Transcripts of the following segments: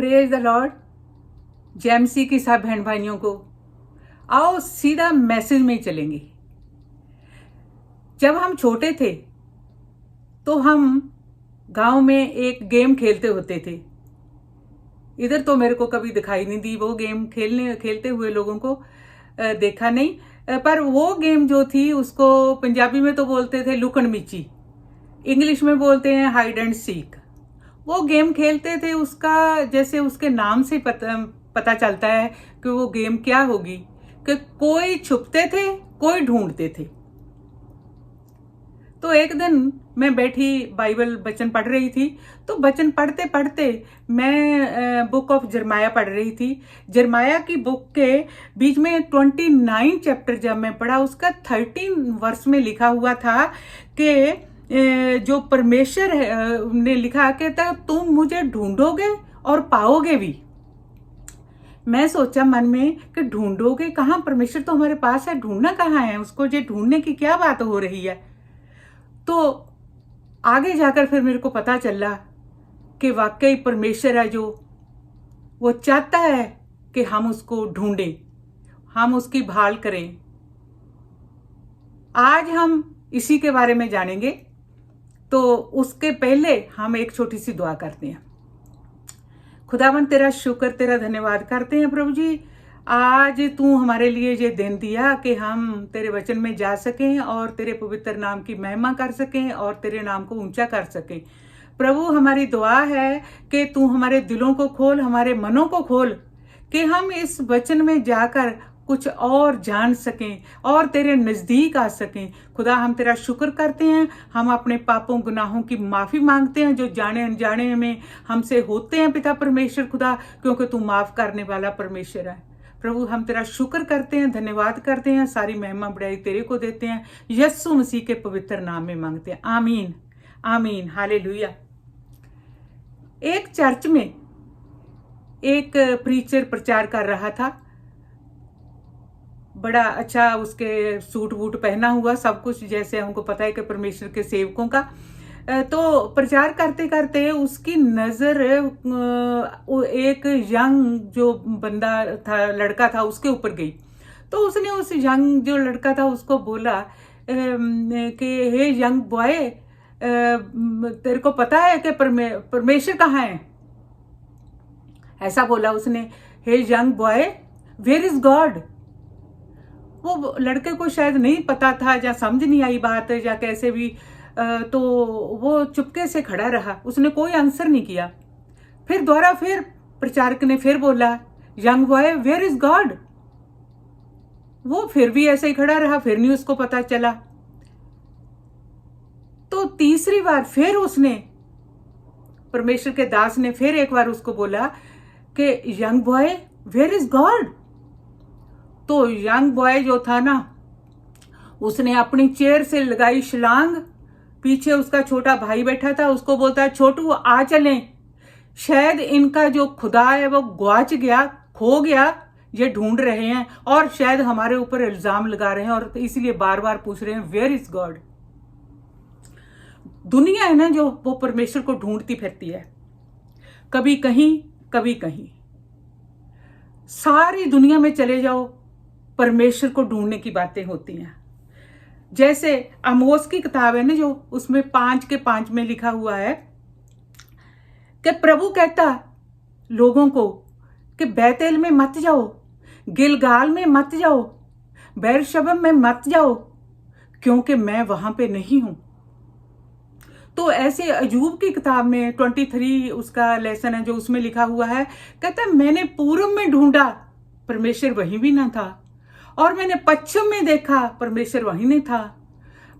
Praise the Lord. JMC की सब बहन भाइयों को आओ सीधा मैसेज में ही चलेंगे। जब हम छोटे थे तो हम गांव में एक गेम खेलते होते थे। इधर तो मेरे को कभी दिखाई नहीं दी वो गेम खेलते हुए लोगों को देखा नहीं, पर वो गेम जो थी उसको पंजाबी में तो बोलते थे लुकन मिची, इंग्लिश में बोलते हैं हाइड एंड सीक। वो गेम खेलते थे, उसका जैसे उसके नाम से पता चलता है कि वो गेम क्या होगी कि कोई छुपते थे कोई ढूंढते थे। तो एक दिन मैं बैठी बाइबल वचन पढ़ रही थी, तो वचन पढ़ते पढ़ते मैं बुक ऑफ जरमाया पढ़ रही थी। जरमाया की बुक के बीच में 29 चैप्टर जब मैं पढ़ा, उसका 13 वर्ष में लिखा हुआ था कि जो परमेश्वर ने लिखा कि तुम मुझे ढूंढोगे और पाओगे भी। मैं सोचा मन में कि ढूंढोगे कहाँ, परमेश्वर तो हमारे पास है, ढूंढना कहाँ है उसको, जो ढूंढने की क्या बात हो रही है। तो आगे जाकर फिर मेरे को पता चला कि वाकई परमेश्वर है जो वो चाहता है कि हम उसको ढूंढें, हम उसकी भाल करें। आज हम इसी के बारे में जानेंगे, तो उसके पहले हम एक छोटी सी दुआ करते हैं। खुदावन तेरा शुक्र, तेरा धन्यवाद करते हैं प्रभु जी, आज तू हमारे लिए ये दिन दिया कि हम तेरे वचन में जा सकें और तेरे पवित्र नाम की महिमा कर सकें और तेरे नाम को ऊंचा कर सकें। प्रभु हमारी दुआ है कि तू हमारे दिलों को खोल, हमारे मनों को खोल, कि हम इस वचन में जाकर कुछ और जान सकें और तेरे नज़दीक आ सकें। खुदा हम तेरा शुक्र करते हैं, हम अपने पापों गुनाहों की माफ़ी मांगते हैं जो जाने अनजाने में हमसे होते हैं पिता परमेश्वर खुदा, क्योंकि तू माफ़ करने वाला परमेश्वर है। प्रभु हम तेरा शुक्र करते हैं, धन्यवाद करते हैं, सारी महिमा बढ़ाई तेरे को देते हैं, यीशु मसीह के पवित्र नाम में मांगते हैं, आमीन आमीन हालेलुया। एक चर्च में एक प्रीचर प्रचार कर रहा था, बड़ा अच्छा उसके सूट वूट पहना हुआ, सब कुछ जैसे हमको पता है कि परमेश्वर के सेवकों का। तो प्रचार करते करते उसकी नज़र एक यंग जो बंदा था, लड़का था, उसके ऊपर गई। तो उसने उस यंग जो लड़का था उसको बोला कि हे यंग बॉय, तेरे को पता है कि परमेश्वर कहाँ है? ऐसा बोला उसने, hey young boy where is God. वो लड़के को शायद नहीं पता था या समझ नहीं आई बात या कैसे भी, तो वो चुपके से खड़ा रहा, उसने कोई आंसर नहीं किया। फिर दोबारा फिर प्रचारक ने फिर बोला, young boy where is God. वो फिर भी ऐसे ही खड़ा रहा, फिर नहीं उसको पता चला। तो तीसरी बार फिर उसने, परमेश्वर के दास ने फिर एक बार उसको बोला कि young boy where is God. तो यंग बॉय जो था ना, उसने अपनी चेयर से लगाई छलांग, पीछे उसका छोटा भाई बैठा था, उसको बोलता है छोटू आ चलें, शायद इनका जो खुदा है वो ग्वाच गया, खो गया, ये ढूंढ रहे हैं और शायद हमारे ऊपर इल्जाम लगा रहे हैं और इसीलिए बार बार पूछ रहे हैं वेयर इज गॉड। दुनिया है ना जो, वो परमेश्वर को ढूंढती फिरती है, कभी कहीं कभी कहीं। सारी दुनिया में चले जाओ, परमेश्वर को ढूंढने की बातें होती हैं। जैसे आमोस की किताब है ना जो, उसमें 5:5 में लिखा हुआ है कि प्रभु कहता लोगों को कि बैतेल में मत जाओ, गिलगाल में मत जाओ, बैरशबम में मत जाओ, क्योंकि मैं वहां पे नहीं हूं। तो ऐसे अयूब की किताब में 23 उसका लेसन है जो, उसमें लिखा हुआ है, कहता मैंने पूर्व में ढूंढा, परमेश्वर वहीं भी ना था, और मैंने पश्चिम में देखा, परमेश्वर वहीं नहीं था,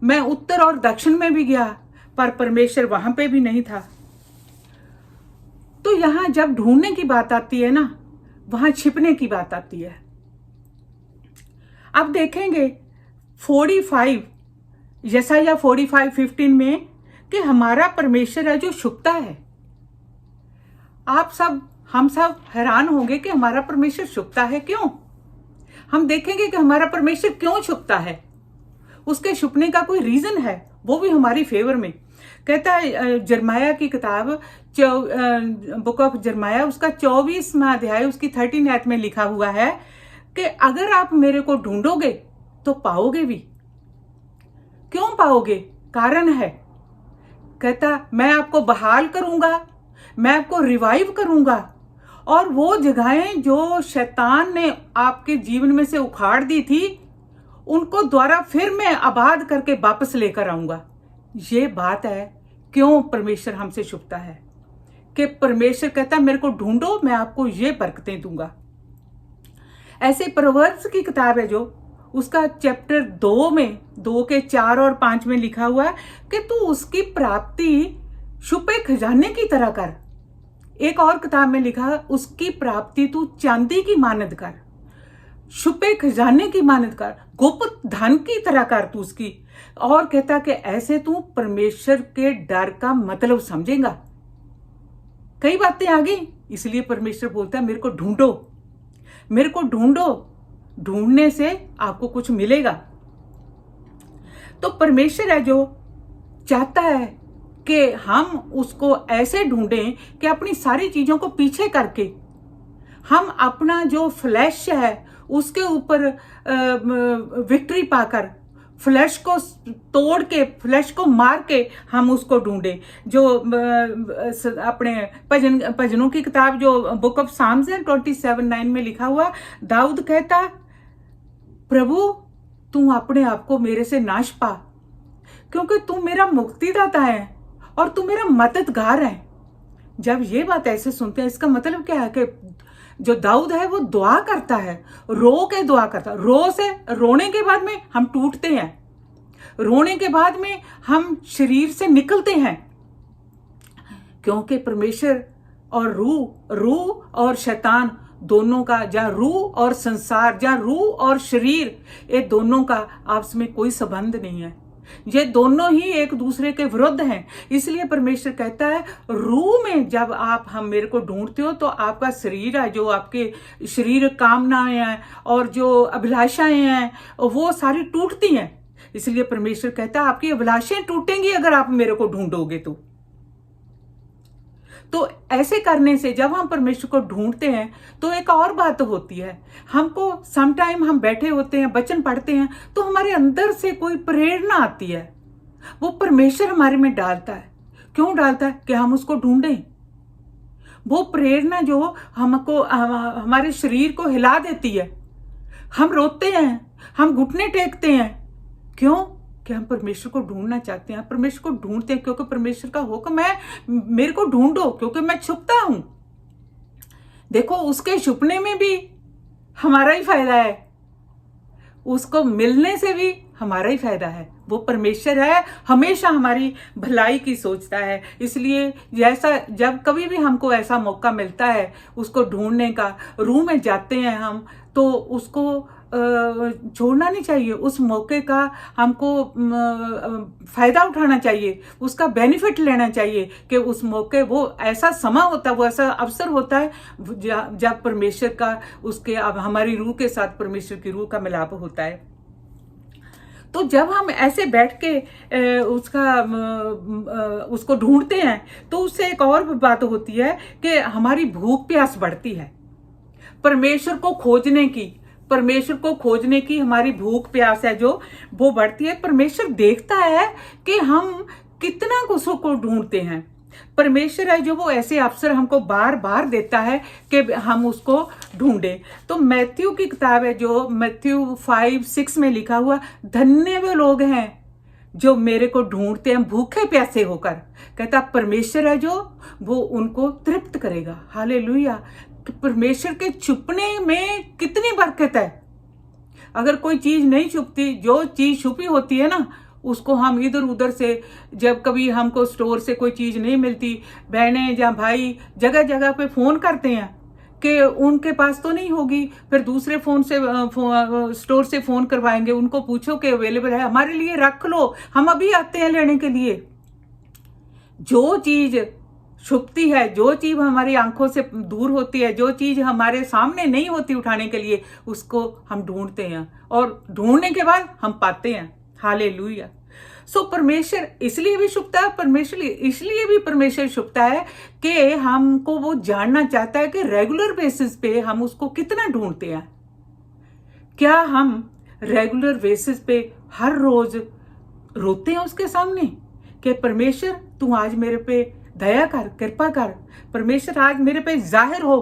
मैं उत्तर और दक्षिण में भी गया, पर परमेश्वर वहां पे भी नहीं था। तो यहां जब ढूंढने की बात आती है ना, वहां छिपने की बात आती है। अब देखेंगे 45 यशायाह 45:15 में कि हमारा परमेश्वर है जो छुपता है। हम सब हैरान होंगे कि हमारा परमेश्वर छुपता है, क्यों? हम देखेंगे कि हमारा परमेश्वर क्यों छुपता है, उसके छुपने का कोई रीजन है, वो भी हमारी फेवर में। कहता है जरमाया की किताब बुक ऑफ जरमाया उसका 24वां अध्याय उसकी 13 आयत में लिखा हुआ है कि अगर आप मेरे को ढूंढोगे तो पाओगे भी। क्यों पाओगे? कारण है। कहता मैं आपको बहाल करूंगा, मैं आपको रिवाइव करूंगा, और वो जगहें जो शैतान ने आपके जीवन में से उखाड़ दी थी उनको द्वारा फिर मैं आबाद करके वापस लेकर आऊंगा। ये बात है क्यों परमेश्वर हमसे छुपता है कि परमेश्वर कहता है मेरे को ढूंढो, मैं आपको ये बरकतें दूंगा। ऐसे प्रोवर्ब्स की किताब है जो उसका चैप्टर 2 में 2 के 4 और 5 में लिखा हुआ है कि तू उसकी प्राप्ति छुपे खजाने की तरह कर। एक और किताब में लिखा है उसकी प्राप्ति तू चांदी की मानद कर, छुपे खजाने की मानद कर, गुप्त धन की तरह कर तू उसकी। और कहता कि ऐसे तू परमेश्वर के डर का मतलब समझेगा। कई बातें आ गई, इसलिए परमेश्वर बोलता है मेरे को ढूंढो, मेरे को ढूंढो, ढूंढने से आपको कुछ मिलेगा। तो परमेश्वर है जो चाहता है कि हम उसको ऐसे ढूंढें कि अपनी सारी चीजों को पीछे करके हम अपना जो फ्लैश है उसके ऊपर विक्ट्री पाकर, फ्लैश को तोड़ के, फ्लैश को मार के हम उसको ढूंढें। जो अपने भजनों की किताब जो बुक ऑफ साम्स है 27:9 में लिखा हुआ, दाऊद कहता प्रभु तू अपने आप को मेरे से नाश पा, क्योंकि तू मेरा मुक्तिदाता है और तू मेरा मददगार है। जब ये बात ऐसे सुनते हैं इसका मतलब क्या है कि जो दाऊद है वो दुआ करता है, रो के दुआ करता है। रोने के बाद में हम टूटते हैं, रोने के बाद में हम शरीर से निकलते हैं, क्योंकि परमेश्वर और रूह और शैतान दोनों का, जहाँ रूह और संसार, जहाँ रूह और शरीर, ये दोनों का आपस में कोई संबंध नहीं है। ये दोनों ही एक दूसरे के विरुद्ध हैं। इसलिए परमेश्वर कहता है रूह में जब आप हम मेरे को ढूंढते हो तो आपका शरीर है, जो आपके शरीर कामनाएं हैं और जो अभिलाषाएं हैं वो सारी टूटती हैं। इसलिए परमेश्वर कहता है आपकी अभिलाषाएं टूटेंगी अगर आप मेरे को ढूंढोगे तो ऐसे करने से जब हम परमेश्वर को ढूंढते हैं तो एक और बात होती है, हमको समटाइम हम बैठे होते हैं, वचन पढ़ते हैं तो हमारे अंदर से कोई प्रेरणा आती है, वो परमेश्वर हमारे में डालता है। क्यों डालता है? कि हम उसको ढूंढें। वो प्रेरणा जो हमको हमारे शरीर को हिला देती है, हम रोते हैं, हम घुटने टेकते हैं। क्यों? कि हम परमेश्वर को ढूंढना चाहते हैं, परमेश्वर को ढूंढते हैं क्योंकि परमेश्वर का हुक्म है मेरे को ढूंढो, क्योंकि मैं छुपता हूं। देखो उसके छुपने में भी हमारा ही फायदा है, उसको मिलने से भी हमारा ही फायदा है। वो परमेश्वर है, हमेशा हमारी भलाई की सोचता है। इसलिए जैसा जब कभी भी हमको ऐसा मौका मिलता है उसको ढूंढने का, रूह में जाते हैं हम, तो उसको छोड़ना नहीं चाहिए। उस मौके का हमको फायदा उठाना चाहिए, उसका बेनिफिट लेना चाहिए कि उस मौके वो ऐसा समा होता है, वो ऐसा अवसर होता है जब परमेश्वर का, उसके अब हमारी रूह के साथ परमेश्वर की रूह का मिलाप होता है। तो जब हम ऐसे बैठ के उसको ढूंढते हैं तो उससे एक और बात होती है कि हमारी भूख प्यास बढ़ती है। परमेश्वर को खोजने की हमारी भूख प्यास है जो वो बढ़ती है। परमेश्वर देखता है कि हम कितना उसको ढूंढते हैं। परमेश्वर है जो वो ऐसे अवसर हमको बार बार देता है कि हम उसको ढूंढें। तो मैथ्यू की किताब है जो मैथ्यू 5:6 में लिखा हुआ, धन्य वे लोग हैं जो मेरे को ढूंढते हैं भूखे प्यासे होकर। कहता परमेश्वर है जो वो उनको तृप्त करेगा। हालेलुया। परमेश्वर के छुपने में कितनी बरकत है। अगर कोई चीज नहीं छुपती, जो चीज छुपी होती है ना, उसको हम इधर उधर से, जब कभी हमको स्टोर से कोई चीज नहीं मिलती, बहनें या भाई जगह जगह पे फोन करते हैं कि उनके पास तो नहीं होगी, फिर दूसरे फोन से स्टोर से फोन करवाएंगे, उनको पूछो कि अवेलेबल है, हमारे लिए रख लो, हम अभी आते हैं लेने के लिए। जो चीज छुपती है, जो चीज हमारी आंखों से दूर होती है, जो चीज हमारे सामने नहीं होती उठाने के लिए, उसको हम ढूंढते हैं और ढूंढने के बाद हम पाते हैं। हालेलुया। सो परमेश्वर इसलिए भी छुपता है, परमेश्वर छुपता है कि हमको वो जानना चाहता है कि रेगुलर बेसिस पे हम उसको कितना ढूंढते हैं। क्या हम रेगुलर बेसिस पे हर रोज रोते हैं उसके सामने कि परमेश्वर तू आज मेरे पे दया कर, कृपा कर, परमेश्वर आज मेरे पे जाहिर हो।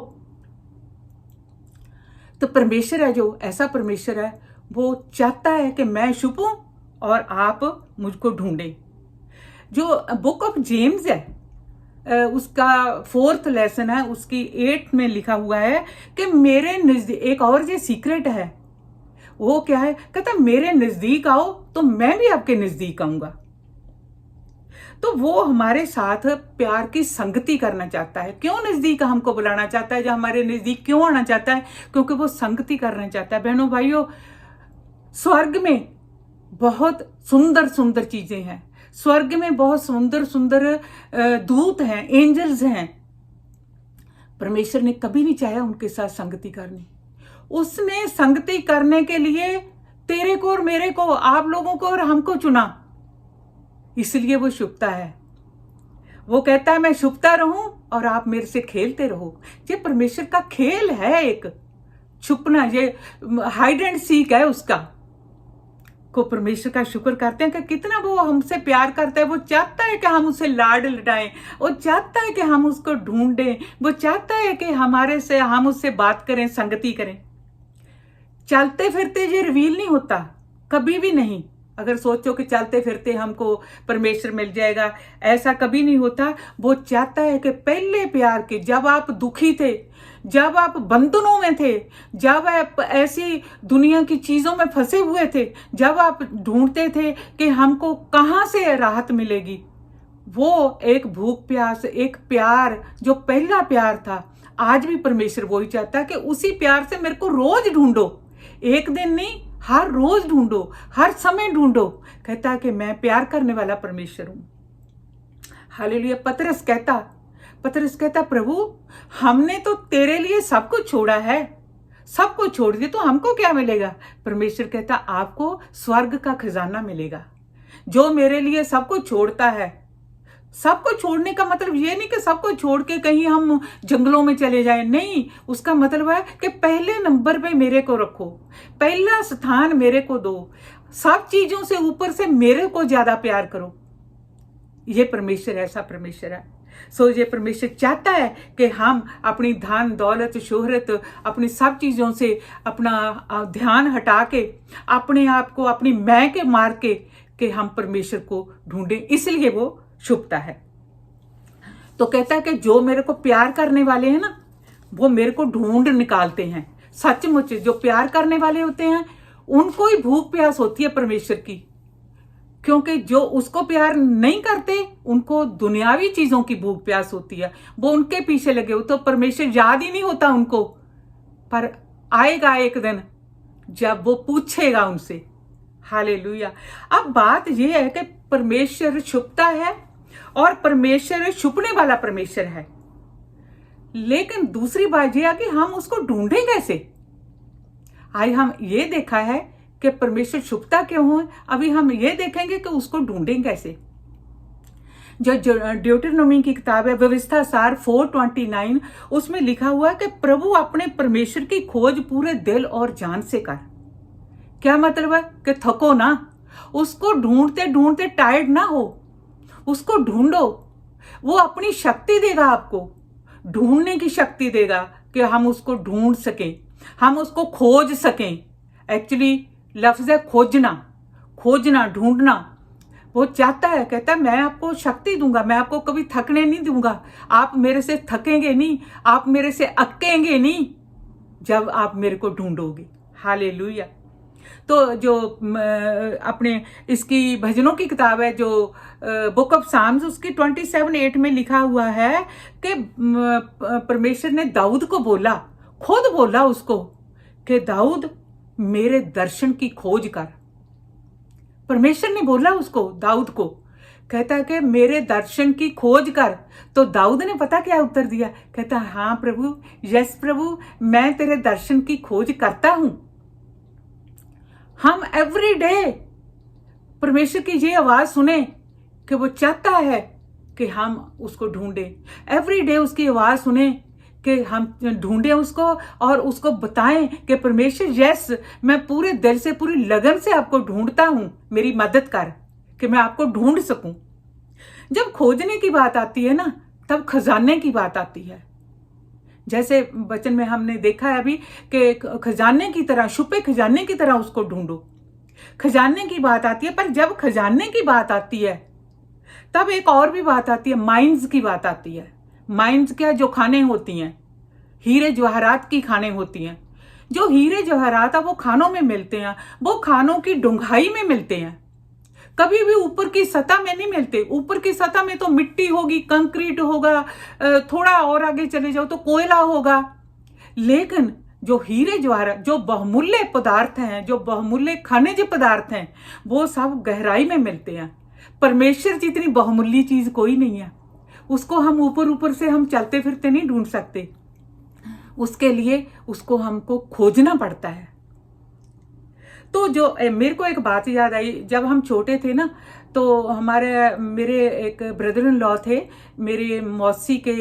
तो परमेश्वर है जो ऐसा परमेश्वर है, वो चाहता है कि मैं छुपूं और आप मुझको ढूंढें। जो बुक ऑफ जेम्स है उसका 4th लेसन है, उसकी 8 में लिखा हुआ है कि मेरे नजदीक एक और ये सीक्रेट है। वो क्या है? कहता मेरे नजदीक आओ तो मैं भी आपके नजदीक आऊंगा। तो वो हमारे साथ प्यार की संगति करना चाहता है। क्यों नजदीक हमको बुलाना चाहता है? जो हमारे नजदीक क्यों आना चाहता है? क्योंकि वो संगति करना चाहता है। बहनों भाइयों, स्वर्ग में बहुत सुंदर सुंदर चीजें हैं, स्वर्ग में बहुत सुंदर सुंदर दूत हैं, एंजल्स हैं। परमेश्वर ने कभी नहीं चाहा उनके साथ संगति करनी। उसने संगति करने के लिए तेरे को और मेरे को, आप लोगों को और हमको चुना, इसलिए वो छुपता है। वो कहता है मैं छुपता रहूं और आप मेरे से खेलते रहो। ये परमेश्वर का खेल है, एक छुपना, ये हाइड एंड सीक है उसका। को परमेश्वर का शुक्र करते हैं कि कितना वो हमसे प्यार करता है। वो चाहता है कि हम उसे लाड लटाएं, वो चाहता है कि हम उसको ढूंढें, वो चाहता है कि हम उससे बात करें, संगति करें। चलते फिरते ये रिवील नहीं होता, कभी भी नहीं। अगर सोचो कि चलते फिरते हमको परमेश्वर मिल जाएगा, ऐसा कभी नहीं होता। वो चाहता है कि पहले प्यार के, जब आप दुखी थे, जब आप बंधनों में थे, जब आप ऐसी दुनिया की चीजों में फंसे हुए थे, जब आप ढूंढते थे कि हमको कहां से राहत मिलेगी, वो एक भूख प्यास, एक प्यार जो पहला प्यार था, आज भी परमेश्वर वही चाहता है कि उसी प्यार से मेरे को रोज ढूंढो। एक दिन नहीं, हर रोज ढूंढो, हर समय ढूंढो। कहता है कि मैं प्यार करने वाला परमेश्वर हूं। हालेलुया। पतरस कहता प्रभु, हमने तो तेरे लिए सब कुछ छोड़ा है, सब कुछ छोड़ दिया, तो हमको क्या मिलेगा? परमेश्वर कहता आपको स्वर्ग का खजाना मिलेगा। जो मेरे लिए सब कुछ छोड़ता है, सब कुछ छोड़ने का मतलब ये नहीं कि सब कुछ छोड़ के कहीं हम जंगलों में चले जाएं, नहीं। उसका मतलब है कि पहले नंबर पे मेरे को रखो, पहला स्थान मेरे को दो, सब चीजों से ऊपर से मेरे को ज्यादा प्यार करो। ये परमेश्वर ऐसा परमेश्वर है। सो ये परमेश्वर चाहता है कि हम अपनी धन दौलत शोहरत, अपनी सब चीजों से अपना ध्यान हटा के, अपने आप को अपनी मैं के मार के, कि हम परमेश्वर को ढूंढें। इसलिए वो छुपता है। तो कहता है कि जो मेरे को प्यार करने वाले हैं ना, वो मेरे को ढूंढ निकालते हैं। सचमुच जो प्यार करने वाले होते हैं उनको ही भूख प्यास होती है परमेश्वर की, क्योंकि जो उसको प्यार नहीं करते उनको दुनियावी चीजों की भूख प्यास होती है। वो उनके पीछे लगे हो, तो परमेश्वर याद ही नहीं होता उनको। पर आएगा एक दिन जब वो पूछेगा उनसे। हालेलुया। अब बात यह है कि परमेश्वर छुपता है और परमेश्वर छुपने वाला परमेश्वर है, लेकिन दूसरी बात यह है कि हम उसको ढूंढें कैसे। आज हम ये देखा है कि परमेश्वर छुपता क्यों है, अभी हम ये देखेंगे कि उसको ढूंढें कैसे। जो ड्यूटेरोनोमी की किताब है, व्यवस्था सार 4:29, उसमें लिखा हुआ है कि प्रभु अपने परमेश्वर की खोज पूरे दिल और जान से कर। क्या मतलब है? कि थको ना, उसको ढूंढते ढूंढते टायर्ड ना हो, उसको ढूंढो। वो अपनी शक्ति देगा, आपको ढूंढने की शक्ति देगा कि हम उसको ढूंढ सकें, हम उसको खोज सकें। एक्चुअली लफ्ज है खोजना, खोजना, ढूंढना। वो चाहता है, कहता है मैं आपको शक्ति दूंगा, मैं आपको कभी थकने नहीं दूंगा, आप मेरे से थकेंगे नहीं, आप मेरे से अकेंगे नहीं जब आप मेरे को ढूंढोगे। हालेलुया। तो जो अपने इसकी भजनों की किताब है, जो बुक ऑफ साम्स, उसकी 27:8 में लिखा हुआ है कि परमेश्वर ने दाऊद को बोला, खुद बोला उसको कि दाऊद मेरे दर्शन की खोज कर। परमेश्वर ने बोला उसको, दाऊद को, कहता है कि मेरे दर्शन की खोज कर। तो दाऊद ने पता क्या उत्तर दिया? कहता हाँ प्रभु, यस प्रभु, मैं तेरे दर्शन की खोज करता हूं। हम एवरी डे परमेश्वर की ये आवाज सुने कि वो चाहता है कि हम उसको ढूंढें। एवरी डे उसकी आवाज सुने कि हम ढूंढें उसको और उसको बताएं कि परमेश्वर यस, मैं पूरे दिल से पूरी लगन से आपको ढूंढता हूं, मेरी मदद कर कि मैं आपको ढूंढ सकूं। जब खोजने की बात आती है ना, तब खजाने की बात आती है। जैसे वचन में हमने देखा है अभी कि खजाने की तरह, छुपे खजाने की तरह उसको ढूंढो। खजाने की बात आती है, पर जब खजाने की बात आती है तब एक और भी बात आती है, माइंस की बात आती है। माइंस क्या? जो खाने होती हैं, हीरे जवाहरात की खाने होती हैं। जो हीरे जवाहरात है वो खानों में मिलते हैं, वो खानों की डुंगाई में मिलते हैं, कभी भी ऊपर की सतह में नहीं मिलते। ऊपर की सतह में तो मिट्टी होगी, कंक्रीट होगा, थोड़ा और आगे चले जाओ तो कोयला होगा। लेकिन जो हीरे जवाहरात, जो बहुमूल्य पदार्थ हैं, जो बहुमूल्य खनिज पदार्थ हैं, वो सब गहराई में मिलते हैं। परमेश्वर जितनी बहुमूल्य चीज कोई नहीं है। उसको हम ऊपर ऊपर से हम चलते फिरते नहीं ढूंढ सकते। उसके लिए उसको हमको खोजना पड़ता है। तो जो मेरे को एक बात याद आई, जब हम छोटे थे ना, तो मेरे एक ब्रदर इन लॉ थे, मेरे मौसी के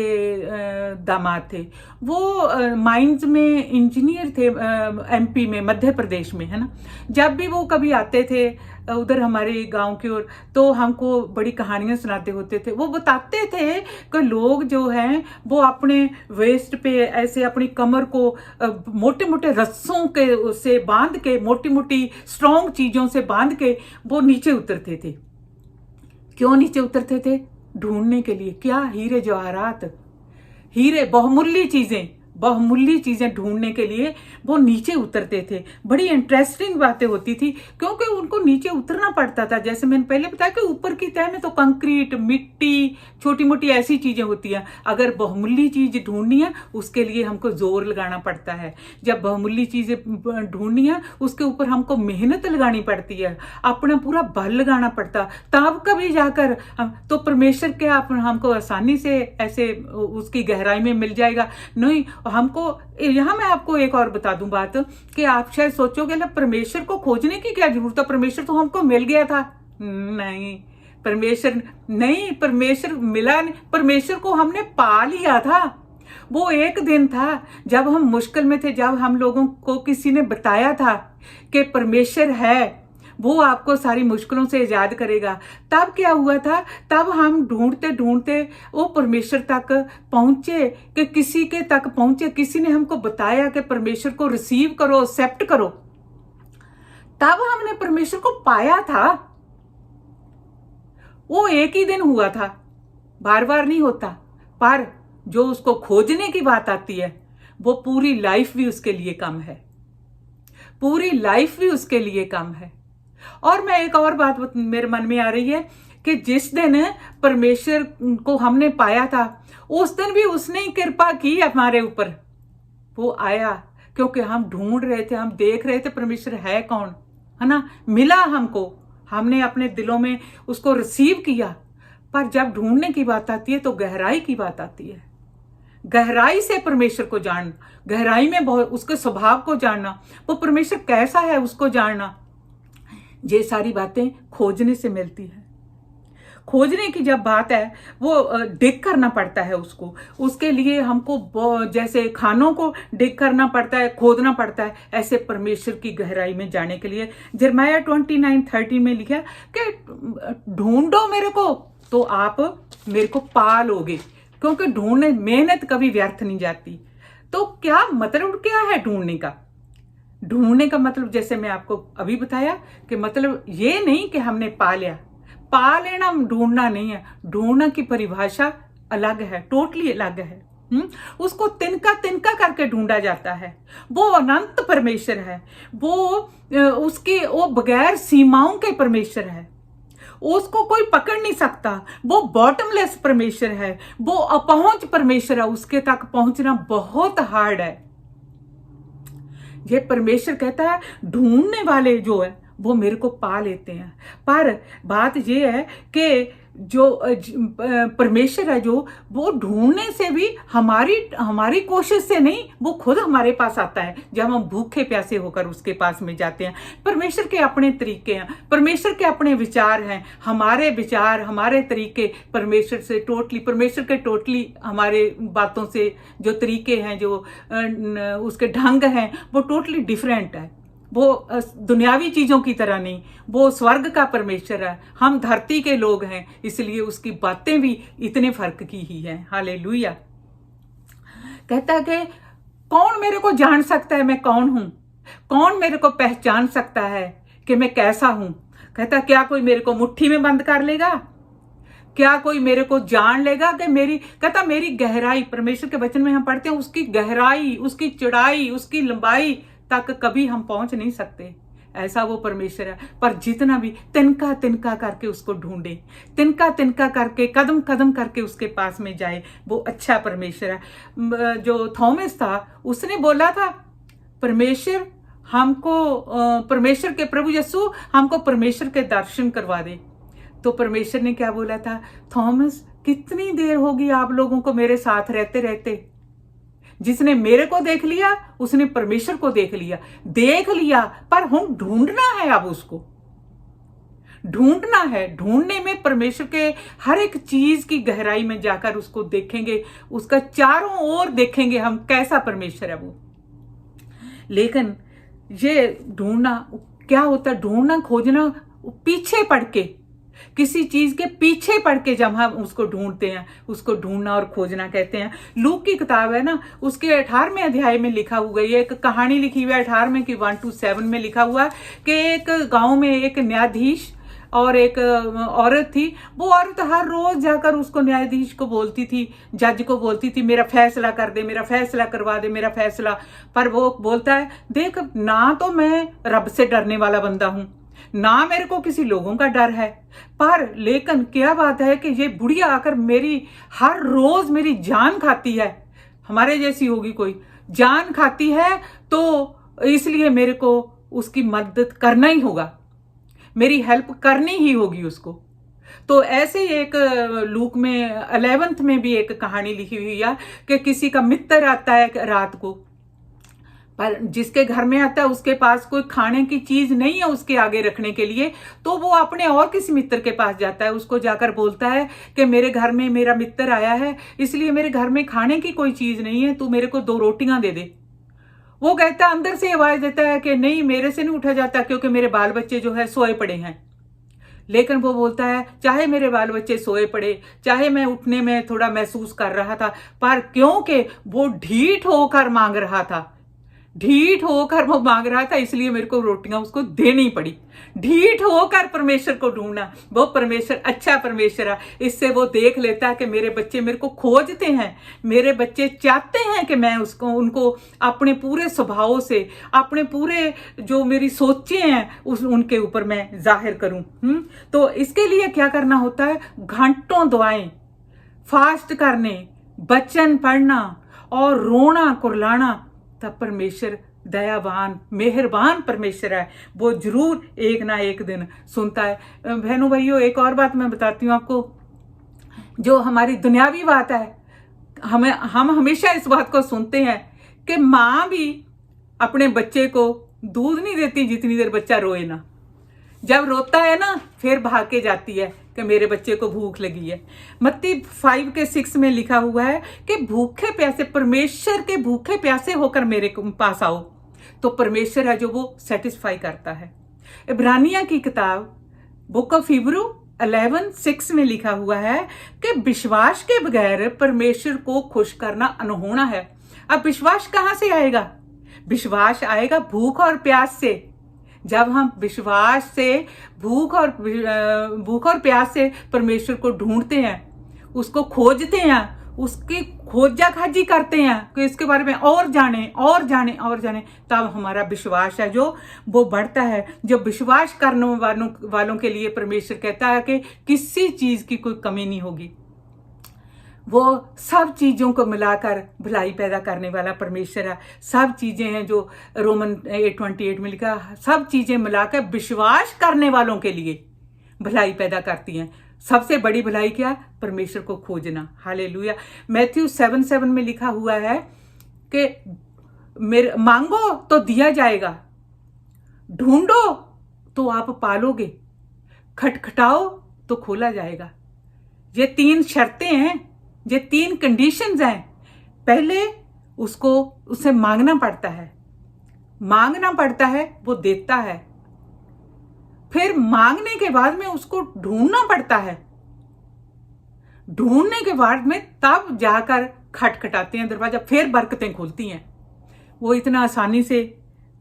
दामाद थे। वो माइंस में इंजीनियर थे, एमपी में, मध्य प्रदेश में, है ना। जब भी वो कभी आते थे उधर हमारे गांव की ओर, तो हमको बड़ी कहानियां सुनाते होते थे। वो बताते थे कि लोग जो हैं वो अपने वेस्ट पे ऐसे अपनी कमर को मोटे मोटे रस्सों के से बांध के, मोटी मोटी स्ट्रॉन्ग चीजों से बांध के वो नीचे उतरते थे। क्यों नीचे उतरते थे? ढूंढने के लिए। क्या? हीरे जवाहरात, हीरे, बहुमूल्य चीजें ढूंढने के लिए वो नीचे उतरते थे। बड़ी इंटरेस्टिंग बातें होती थी, क्योंकि उनको नीचे उतरना पड़ता था। जैसे मैंने पहले बताया कि ऊपर की तह में तो कंक्रीट, मिट्टी, छोटी मोटी ऐसी चीजें होती हैं। अगर बहुमूल्य चीज ढूंढनी है उसके लिए हमको जोर लगाना पड़ता है। जब बहुमूल्य चीजें ढूंढनी है उसके ऊपर हमको मेहनत लगानी पड़ती है, अपना पूरा बल लगाना पड़ता, तब कभी जाकर तो परमेश्वर क्या हमको आसानी से ऐसे उसकी गहराई में मिल जाएगा? नहीं। हमको यहां मैं आपको एक और बता दूं बात, कि आप शायद सोचोगे ना परमेश्वर को खोजने की क्या जरूरत है, परमेश्वर तो हमको मिल गया था। नहीं, परमेश्वर मिला नहीं, परमेश्वर को हमने पा लिया था। वो एक दिन था जब हम मुश्किल में थे, जब हम लोगों को किसी ने बताया था कि परमेश्वर है, वो आपको सारी मुश्किलों से आजाद करेगा। तब क्या हुआ था? तब हम ढूंढते ढूंढते वो परमेश्वर तक पहुंचे, कि किसी के तक पहुंचे, किसी ने हमको बताया कि परमेश्वर को रिसीव करो, एक्सेप्ट करो। तब हमने परमेश्वर को पाया था। वो एक ही दिन हुआ था, बार बार नहीं होता। पर जो उसको खोजने की बात आती है, वो पूरी लाइफ भी उसके लिए कम है, पूरी लाइफ भी उसके लिए कम है। और मैं एक और बात मेरे मन में आ रही है कि जिस दिन परमेश्वर को हमने पाया था, उस दिन भी उसने ही कृपा की हमारे ऊपर। वो आया क्योंकि हम ढूंढ रहे थे, हम देख रहे थे परमेश्वर है कौन, है ना। मिला हमको, हमने अपने दिलों में उसको रिसीव किया। पर जब ढूंढने की बात आती है तो गहराई की बात आती है। गहराई से परमेश्वर को जानना, गहराई में बहुत उसके स्वभाव को जानना, वो परमेश्वर कैसा है उसको जानना, ये सारी बातें खोजने से मिलती है। खोजने की जब बात है, वो डिग करना पड़ता है उसको। उसके लिए हमको जैसे खानों को डिग करना पड़ता है, खोदना पड़ता है, ऐसे परमेश्वर की गहराई में जाने के लिए यिर्मयाह 29:30 में लिखा कि ढूंढो मेरे को तो आप मेरे को पा लोगे, क्योंकि ढूंढने, मेहनत कभी व्यर्थ नहीं जाती। तो क्या मतलब, क्या है ढूंढने का? ढूंढने का मतलब जैसे मैं आपको अभी बताया कि मतलब ये नहीं कि हमने पा लिया। पा लेना ढूंढना नहीं है, ढूंढना की परिभाषा अलग है, टोटली अलग है। उसको तिनका तिनका करके ढूंढा जाता है। वो अनंत परमेश्वर है, वो बगैर सीमाओं के परमेश्वर है, उसको कोई पकड़ नहीं सकता। वो बॉटमलेस परमेश्वर है, वो अपहुंच परमेश्वर है, उसके तक पहुंचना बहुत हार्ड है। ये परमेश्वर कहता है ढूंढने वाले जो है वो मेरे को पा लेते हैं। पर बात ये है कि जो परमेश्वर है जो वो ढूंढने से भी हमारी कोशिश से नहीं, वो खुद हमारे पास आता है जब हम भूखे प्यासे होकर उसके पास में जाते हैं। परमेश्वर के अपने तरीके हैं, परमेश्वर के अपने विचार हैं। हमारे विचार, हमारे तरीके परमेश्वर से परमेश्वर के टोटली हमारे बातों से जो तरीके हैं, जो उसके ढंग हैं, वो टोटली डिफरेंट है। वो दुनियावी चीजों की तरह नहीं, वो स्वर्ग का परमेश्वर है। हम धरती के लोग हैं, इसलिए उसकी बातें भी इतने फर्क की ही हैं। हालेलुया। कहता है कि कौन मेरे को जान सकता है मैं कौन हूं, कौन मेरे को पहचान सकता है कि मैं कैसा हूं। कहता क्या कोई मेरे को मुट्ठी में बंद कर लेगा, क्या कोई मेरे को जान लेगा कि कहता मेरी गहराई, परमेश्वर के वचन में हम पढ़ते हैं उसकी गहराई, उसकी चौड़ाई, उसकी लंबाई तक कभी हम पहुंच नहीं सकते। ऐसा वो परमेश्वर है। पर जितना भी तिनका तिनका करके उसको ढूंढे, तिनका तिनका करके, कदम कदम करके उसके पास में जाए, वो अच्छा परमेश्वर है। जो थॉमस था उसने बोला था परमेश्वर हमको, परमेश्वर के प्रभु यीशु हमको परमेश्वर के दर्शन करवा दे। तो परमेश्वर ने क्या बोला था, थॉमस कितनी देर होगी आप लोगों को मेरे साथ रहते रहते। जिसने मेरे को देख लिया उसने परमेश्वर को देख लिया, पर हम ढूंढना है। अब उसको ढूंढना है। ढूंढने में परमेश्वर के हर एक चीज की गहराई में जाकर उसको देखेंगे, उसका चारों ओर देखेंगे हम कैसा परमेश्वर है वो। लेकिन ये ढूंढना क्या होता है, ढूंढना खोजना पीछे पड़ के, किसी चीज के पीछे पड़ के जब हम उसको ढूंढते हैं, उसको ढूंढना और खोजना कहते हैं। लूक की किताब है ना, उसके 18वें अध्याय में लिखा हुआ है, एक कहानी लिखी हुई है 18वें की 1 to 7 में लिखा हुआ है कि एक गांव में एक न्यायाधीश और एक औरत थी। वो औरत हर रोज जाकर उसको, न्यायाधीश को बोलती थी, जज को बोलती थी मेरा फैसला कर दे, मेरा फैसला करवा दे, मेरा फैसला। पर वो बोलता है देख, ना तो मैं रब से डरने वाला बंदा हूं, ना मेरे को किसी लोगों का डर है, पर लेकिन क्या बात है कि ये बुढ़िया आकर मेरी हर रोज मेरी जान खाती है। हमारे जैसी होगी कोई, जान खाती है, तो इसलिए मेरे को उसकी मदद करना ही होगा, मेरी हेल्प करनी ही होगी उसको। तो ऐसे ही एक लूक में 11th में भी एक कहानी लिखी हुई है कि किसी का मित्र आता है रात को, पर जिसके घर में आता है उसके पास कोई खाने की चीज नहीं है उसके आगे रखने के लिए, तो वो अपने और किसी मित्र के पास जाता है, उसको जाकर बोलता है कि मेरे घर में मेरा मित्र आया है, इसलिए मेरे घर में खाने की कोई चीज नहीं है, तू मेरे को 2 रोटियां दे दे। वो कहता है, अंदर से आवाज देता है कि नहीं, मेरे से नहीं उठा जाता क्योंकि मेरे बाल बच्चे जो है सोए पड़े हैं। लेकिन वो बोलता है चाहे मेरे बाल बच्चे सोए पड़े, चाहे मैं उठने में थोड़ा महसूस कर रहा था, पर क्योंकि वो ढीठ होकर मांग रहा था, ढीठ होकर वो मांग रहा था, इसलिए मेरे को रोटियां उसको देनी पड़ी। ढीठ होकर परमेश्वर को ढूंढना, वो परमेश्वर अच्छा परमेश्वर है। इससे वो देख लेता है कि मेरे बच्चे मेरे को खोजते हैं, मेरे बच्चे चाहते हैं कि मैं उनको अपने पूरे स्वभाव से, अपने पूरे जो मेरी सोचें हैं उनके ऊपर मैं जाहिर करूं। तो इसके लिए क्या करना होता है, घंटों दुआएं, फास्ट करने, वचन पढ़ना और रोना कुरलाना, तब परमेश्वर दयावान मेहरबान परमेश्वर है, वो जरूर एक ना एक दिन सुनता है। बहनों भाइयों, एक और बात मैं बताती हूँ आपको, जो हमारी दुनियावी बात है, हम हमेशा इस बात को सुनते हैं कि माँ भी अपने बच्चे को दूध नहीं देती जितनी देर बच्चा रोए ना। जब रोता है ना फिर भाग के जाती है कि मेरे बच्चे को भूख लगी है। मत्ती 5:6 में लिखा हुआ है कि भूखे प्यासे, परमेश्वर के भूखे प्यासे होकर मेरे पास आओ, तो परमेश्वर है जो वो सेटिस्फाई करता है। इब्रानिया की किताब बुक ऑफ हिब्रू 11:6 में लिखा हुआ है कि विश्वास के बगैर परमेश्वर को खुश करना अनहोना है। अब विश्वास कहां से आएगा? विश्वास आएगा भूख और प्यास से। जब हम विश्वास से, भूख और प्यास से परमेश्वर को ढूंढते हैं, उसको खोजते हैं, उसकी खोजा खाजी करते हैं कि इसके बारे में और जाने, तब हमारा विश्वास है जो वो बढ़ता है। जब विश्वास करने वालों के लिए परमेश्वर कहता है कि किसी चीज की कोई कमी नहीं होगी। वो सब चीजों को मिलाकर भलाई पैदा करने वाला परमेश्वर है। सब चीजें हैं जो रोमन 8:28 में लिखा, सब चीजें मिलाकर विश्वास करने वालों के लिए भलाई पैदा करती हैं। सबसे बड़ी भलाई क्या? परमेश्वर को खोजना। हालेलुया। मैथ्यू 7:7 में लिखा हुआ है कि मेरे मांगो तो दिया जाएगा, ढूंढो तो आप पालोगे, खटखटाओ तो खोला जाएगा। ये 3 शर्तें हैं, ये 3 कंडीशंस हैं। पहले उसे मांगना पड़ता है, मांगना पड़ता है, वो देता है। फिर मांगने के बाद में उसको ढूंढना पड़ता है, ढूंढने के बाद में तब जाकर खटखटाते हैं दरवाजा, फिर बरकतें खुलती हैं। वो इतना आसानी से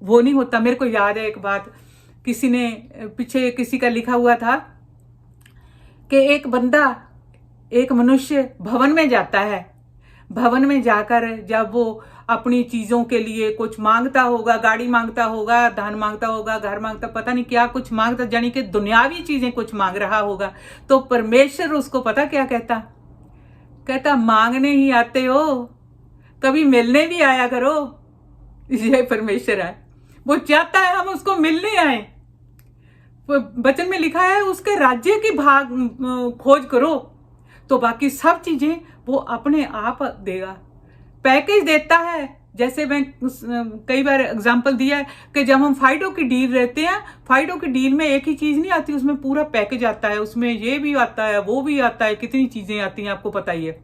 वो नहीं होता। मेरे को याद है एक बात, किसी ने पीछे किसी का लिखा हुआ था कि एक मनुष्य भवन में जाता है, भवन में जाकर जब वो अपनी चीजों के लिए कुछ मांगता होगा, गाड़ी मांगता होगा, धन मांगता होगा, घर मांगता, पता नहीं क्या कुछ मांगता, यानी कि दुनियावी चीजें कुछ मांग रहा होगा, तो परमेश्वर उसको पता क्या कहता, मांगने ही आते हो, कभी मिलने भी आया करो। ये परमेश्वर है, वो चाहता है हम उसको मिलने आए। वचन में लिखा है उसके राज्य की खोज करो, तो बाकी सब चीजें वो अपने आप देगा, पैकेज देता है। जैसे मैं कई बार एग्जांपल दिया है कि जब हम फाइडो की डील रहते हैं, फाइडो की डील में एक ही चीज नहीं आती, उसमें पूरा पैकेज आता है, उसमें ये भी आता है, वो भी आता है, कितनी चीजें आती हैं आपको पता ही है।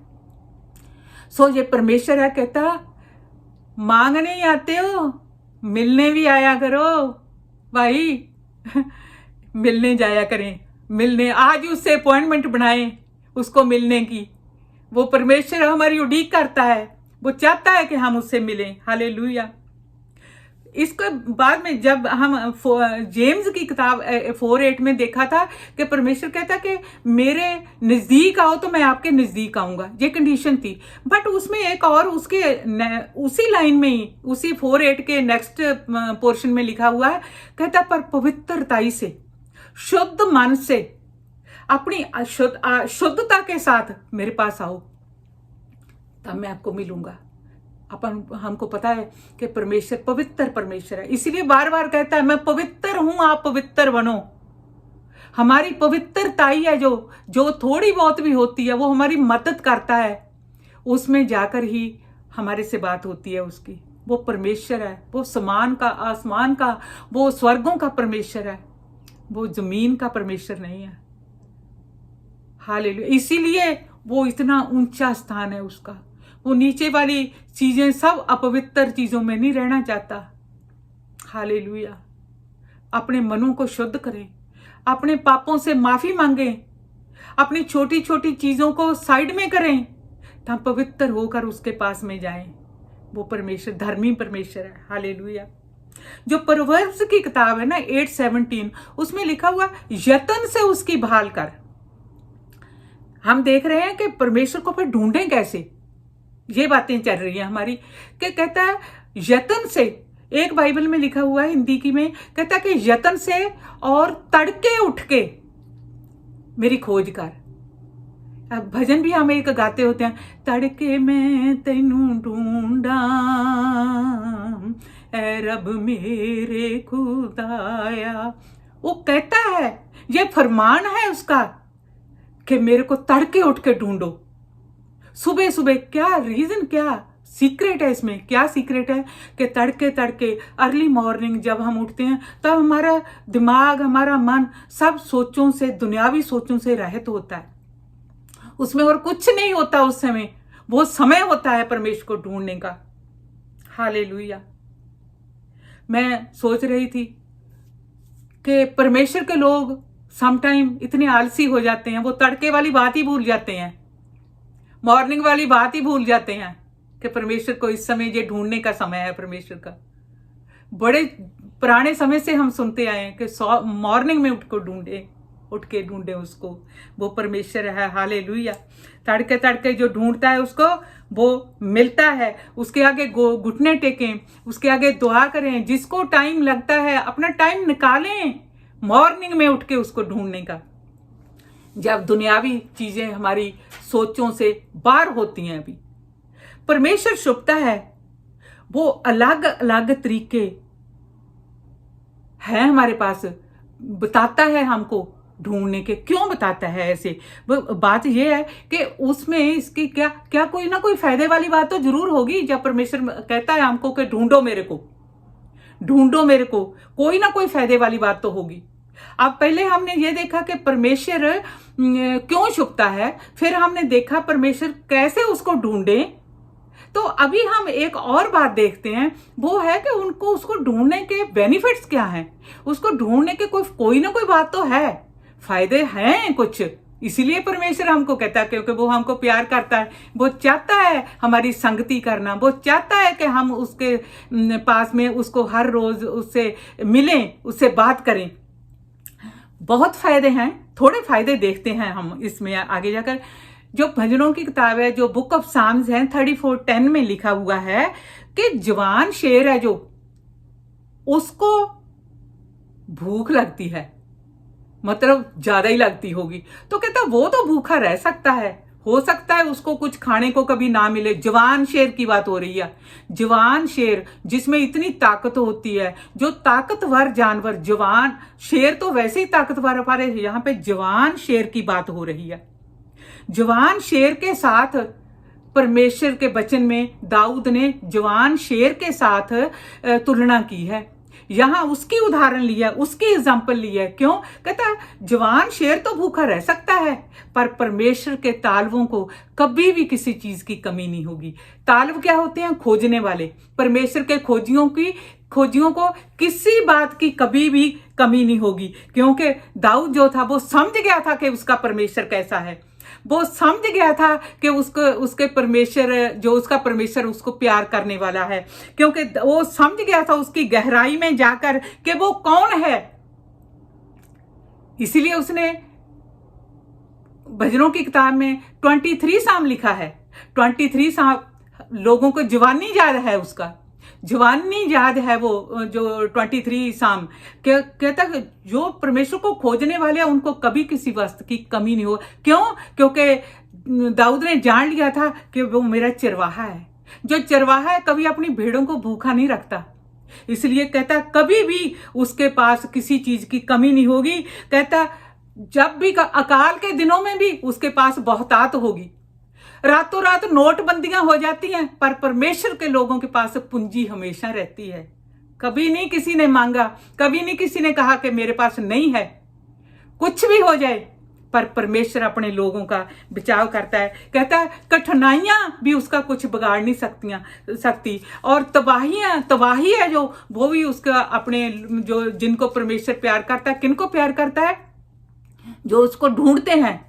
सो ये परमेश्वर है, कहता मांगने ही आते हो, मिलने भी आया करो भाई। मिलने जाया करें, मिलने आज उससे अपॉइंटमेंट बनाएं उसको मिलने की। वो परमेश्वर हमारी उड़ीक करता है, वो चाहता है कि हम उससे मिलें। हालेलुया। इसके बाद में जब हम जेम्स की किताब 4:8 में देखा था कि परमेश्वर कहता कि मेरे नजदीक आओ तो मैं आपके नजदीक आऊंगा, ये कंडीशन थी। बट उसमें एक और उसी लाइन में ही, उसी 4:8 के नेक्स्ट पोर्शन में लिखा हुआ है, कहता पर पवित्रताई से, शुद्ध मन से, अपनी शुद्धता के साथ मेरे पास आओ, तब मैं आपको मिलूंगा। हमको पता है कि परमेश्वर पवित्र परमेश्वर है, इसीलिए बार बार कहता है मैं पवित्र हूं, आप पवित्र बनो। हमारी पवित्रताई है जो थोड़ी बहुत भी होती है, वो हमारी मदद करता है, उसमें जाकर ही हमारे से बात होती है उसकी। वो परमेश्वर है, वो समान का, आसमान का, वो स्वर्गों का परमेश्वर है, वो जमीन का परमेश्वर नहीं है। हालेलुया। इसीलिए वो इतना ऊंचा स्थान है उसका। वो नीचे वाली चीजें, सब अपवित्र चीजों में नहीं रहना चाहता। हालेलुया। अपने मनों को शुद्ध करें, अपने पापों से माफी मांगें, अपनी छोटी छोटी चीजों को साइड में करें, तब पवित्र होकर उसके पास में जाएं। वो परमेश्वर धर्मी परमेश्वर है। हालेलुया। जो प्रोवर्ब्स की किताब है ना 8:17, उसमें लिखा हुआ यत्न से उसकी भाल कर। हम देख रहे हैं कि परमेश्वर को फिर ढूंढें कैसे, ये बातें चल रही हैं हमारी। कि कहता है यत्न से, एक बाइबल में लिखा हुआ है हिंदी की में, कहता है कि यत्न से और तड़के उठ के मेरी खोज कर। अब भजन भी हम एक गाते होते हैं, तड़के मैं तेनू ढूंढा ऐ रब मेरे खुदाया। वो कहता है, ये फरमान है उसका कि मेरे को तड़के उठ के ढूंढो, सुबह सुबह। क्या रीजन, क्या सीक्रेट है इसमें? क्या सीक्रेट है कि तड़के तड़के अर्ली मॉर्निंग जब हम उठते हैं, तब हमारा दिमाग, हमारा मन सब सोचों से, दुनियावी सोचों से रहित होता है, उसमें और कुछ नहीं होता उस समय। वो समय होता है परमेश्वर को ढूंढने का। हालेलुया। मैं सोच रही थी कि परमेश्वर के लोग समटाइम इतने आलसी हो जाते हैं, वो तड़के वाली बात ही भूल जाते हैं, मॉर्निंग वाली बात ही भूल जाते हैं कि परमेश्वर को इस समय ये ढूंढने का समय है परमेश्वर का। बड़े पुराने समय से हम सुनते आए हैं कि मॉर्निंग में उठ के ढूंढे उसको, वो परमेश्वर है। हालेलुया। तड़के तड़के जो ढूंढता है उसको वो मिलता है। उसके आगे घुटने टेकें, उसके आगे दुआ करें, जिसको टाइम लगता है अपना टाइम निकालें मॉर्निंग में उठ के उसको ढूंढने का, जब दुनियावी चीजें हमारी सोचों से बाहर होती हैं। अभी परमेश्वर छुपता है, वो अलग अलग तरीके हैं हमारे पास, बताता है हमको ढूंढने के क्यों बताता है ऐसे? बात यह है कि उसमें इसकी क्या क्या कोई ना कोई फायदे वाली बात तो जरूर होगी। जब परमेश्वर कहता है हमको कि ढूंढो मेरे को, ढूंढो मेरे को, कोई ना कोई फायदे वाली बात तो होगी। अब पहले हमने ये देखा कि परमेश्वर क्यों छुपता है, फिर हमने देखा परमेश्वर कैसे उसको ढूंढे। तो अभी हम एक और बात देखते हैं, वो है कि उनको उसको ढूंढने के बेनिफिट्स क्या हैं। उसको ढूंढने के कोई ना कोई बात तो है, फायदे हैं कुछ, इसीलिए परमेश्वर हमको कहता है, क्योंकि वो हमको प्यार करता है। वो चाहता है हमारी संगति करना, वो चाहता है कि हम उसके पास में उसको हर रोज उससे मिलें, उससे बात करें। बहुत फायदे हैं, थोड़े फायदे देखते हैं हम इसमें आगे जाकर। जो भजनों की किताब है, जो बुक ऑफ साम्स है 34:10 में लिखा हुआ है कि जवान शेर है जो, उसको भूख लगती है, मतलब ज्यादा ही लगती होगी, तो कहता वो तो भूखा रह सकता है, हो सकता है उसको कुछ खाने को कभी ना मिले। जवान शेर की बात हो रही है, जवान शेर जिसमें इतनी ताकत होती है, जो ताकतवर जानवर, जवान शेर तो वैसे ही ताकतवर है, पर यहां पे जवान शेर की बात हो रही है। जवान शेर के साथ परमेश्वर के वचन में दाऊद ने जवान शेर के साथ तुलना की है। यहां उसकी उदाहरण लिया, उसकी एग्जाम्पल लिया है। क्यों? कहता है जवान शेर तो भूखा रह सकता है, पर परमेश्वर के तालवों को कभी भी किसी चीज की कमी नहीं होगी। तालव क्या होते हैं? खोजने वाले। परमेश्वर के खोजियों को किसी बात की कभी भी कमी नहीं होगी, क्योंकि दाऊद जो था वो समझ गया था कि उसका परमेश्वर कैसा है। वो समझ गया था कि उसका परमेश्वर उसको प्यार करने वाला है, क्योंकि वो समझ गया था उसकी गहराई में जाकर कि वो कौन है। इसीलिए उसने भजनों की किताब में 23 साम लिखा है। 23 साम लोगों को जवानी याद है, उसका जवानी याद है। वो जो 23 साम कहता है जो परमेश्वर को खोजने वाले हैं उनको कभी किसी वस्तु की कमी नहीं हो। क्यों? क्योंकि दाऊद ने जान लिया था कि वो मेरा चरवाहा है। जो चरवाहा है कभी अपनी भेड़ों को भूखा नहीं रखता, इसलिए कहता कभी भी उसके पास किसी चीज की कमी नहीं होगी। कहता जब भी अकाल के दिनों में भी उसके पास बहुतात होगी। रातों रात नोटबंदियां हो जाती हैं, पर परमेश्वर के लोगों के पास पूंजी हमेशा रहती है। कभी नहीं किसी ने मांगा, कभी नहीं किसी ने कहा कि मेरे पास नहीं है। कुछ भी हो जाए, पर परमेश्वर अपने लोगों का बचाव करता है। कहता है कठिनाइयां भी उसका कुछ बिगाड़ नहीं सकती, और तबाही है जो, वो भी उसका अपने जो जिनको परमेश्वर प्यार करता है। किनको प्यार करता है? जो उसको ढूंढते हैं।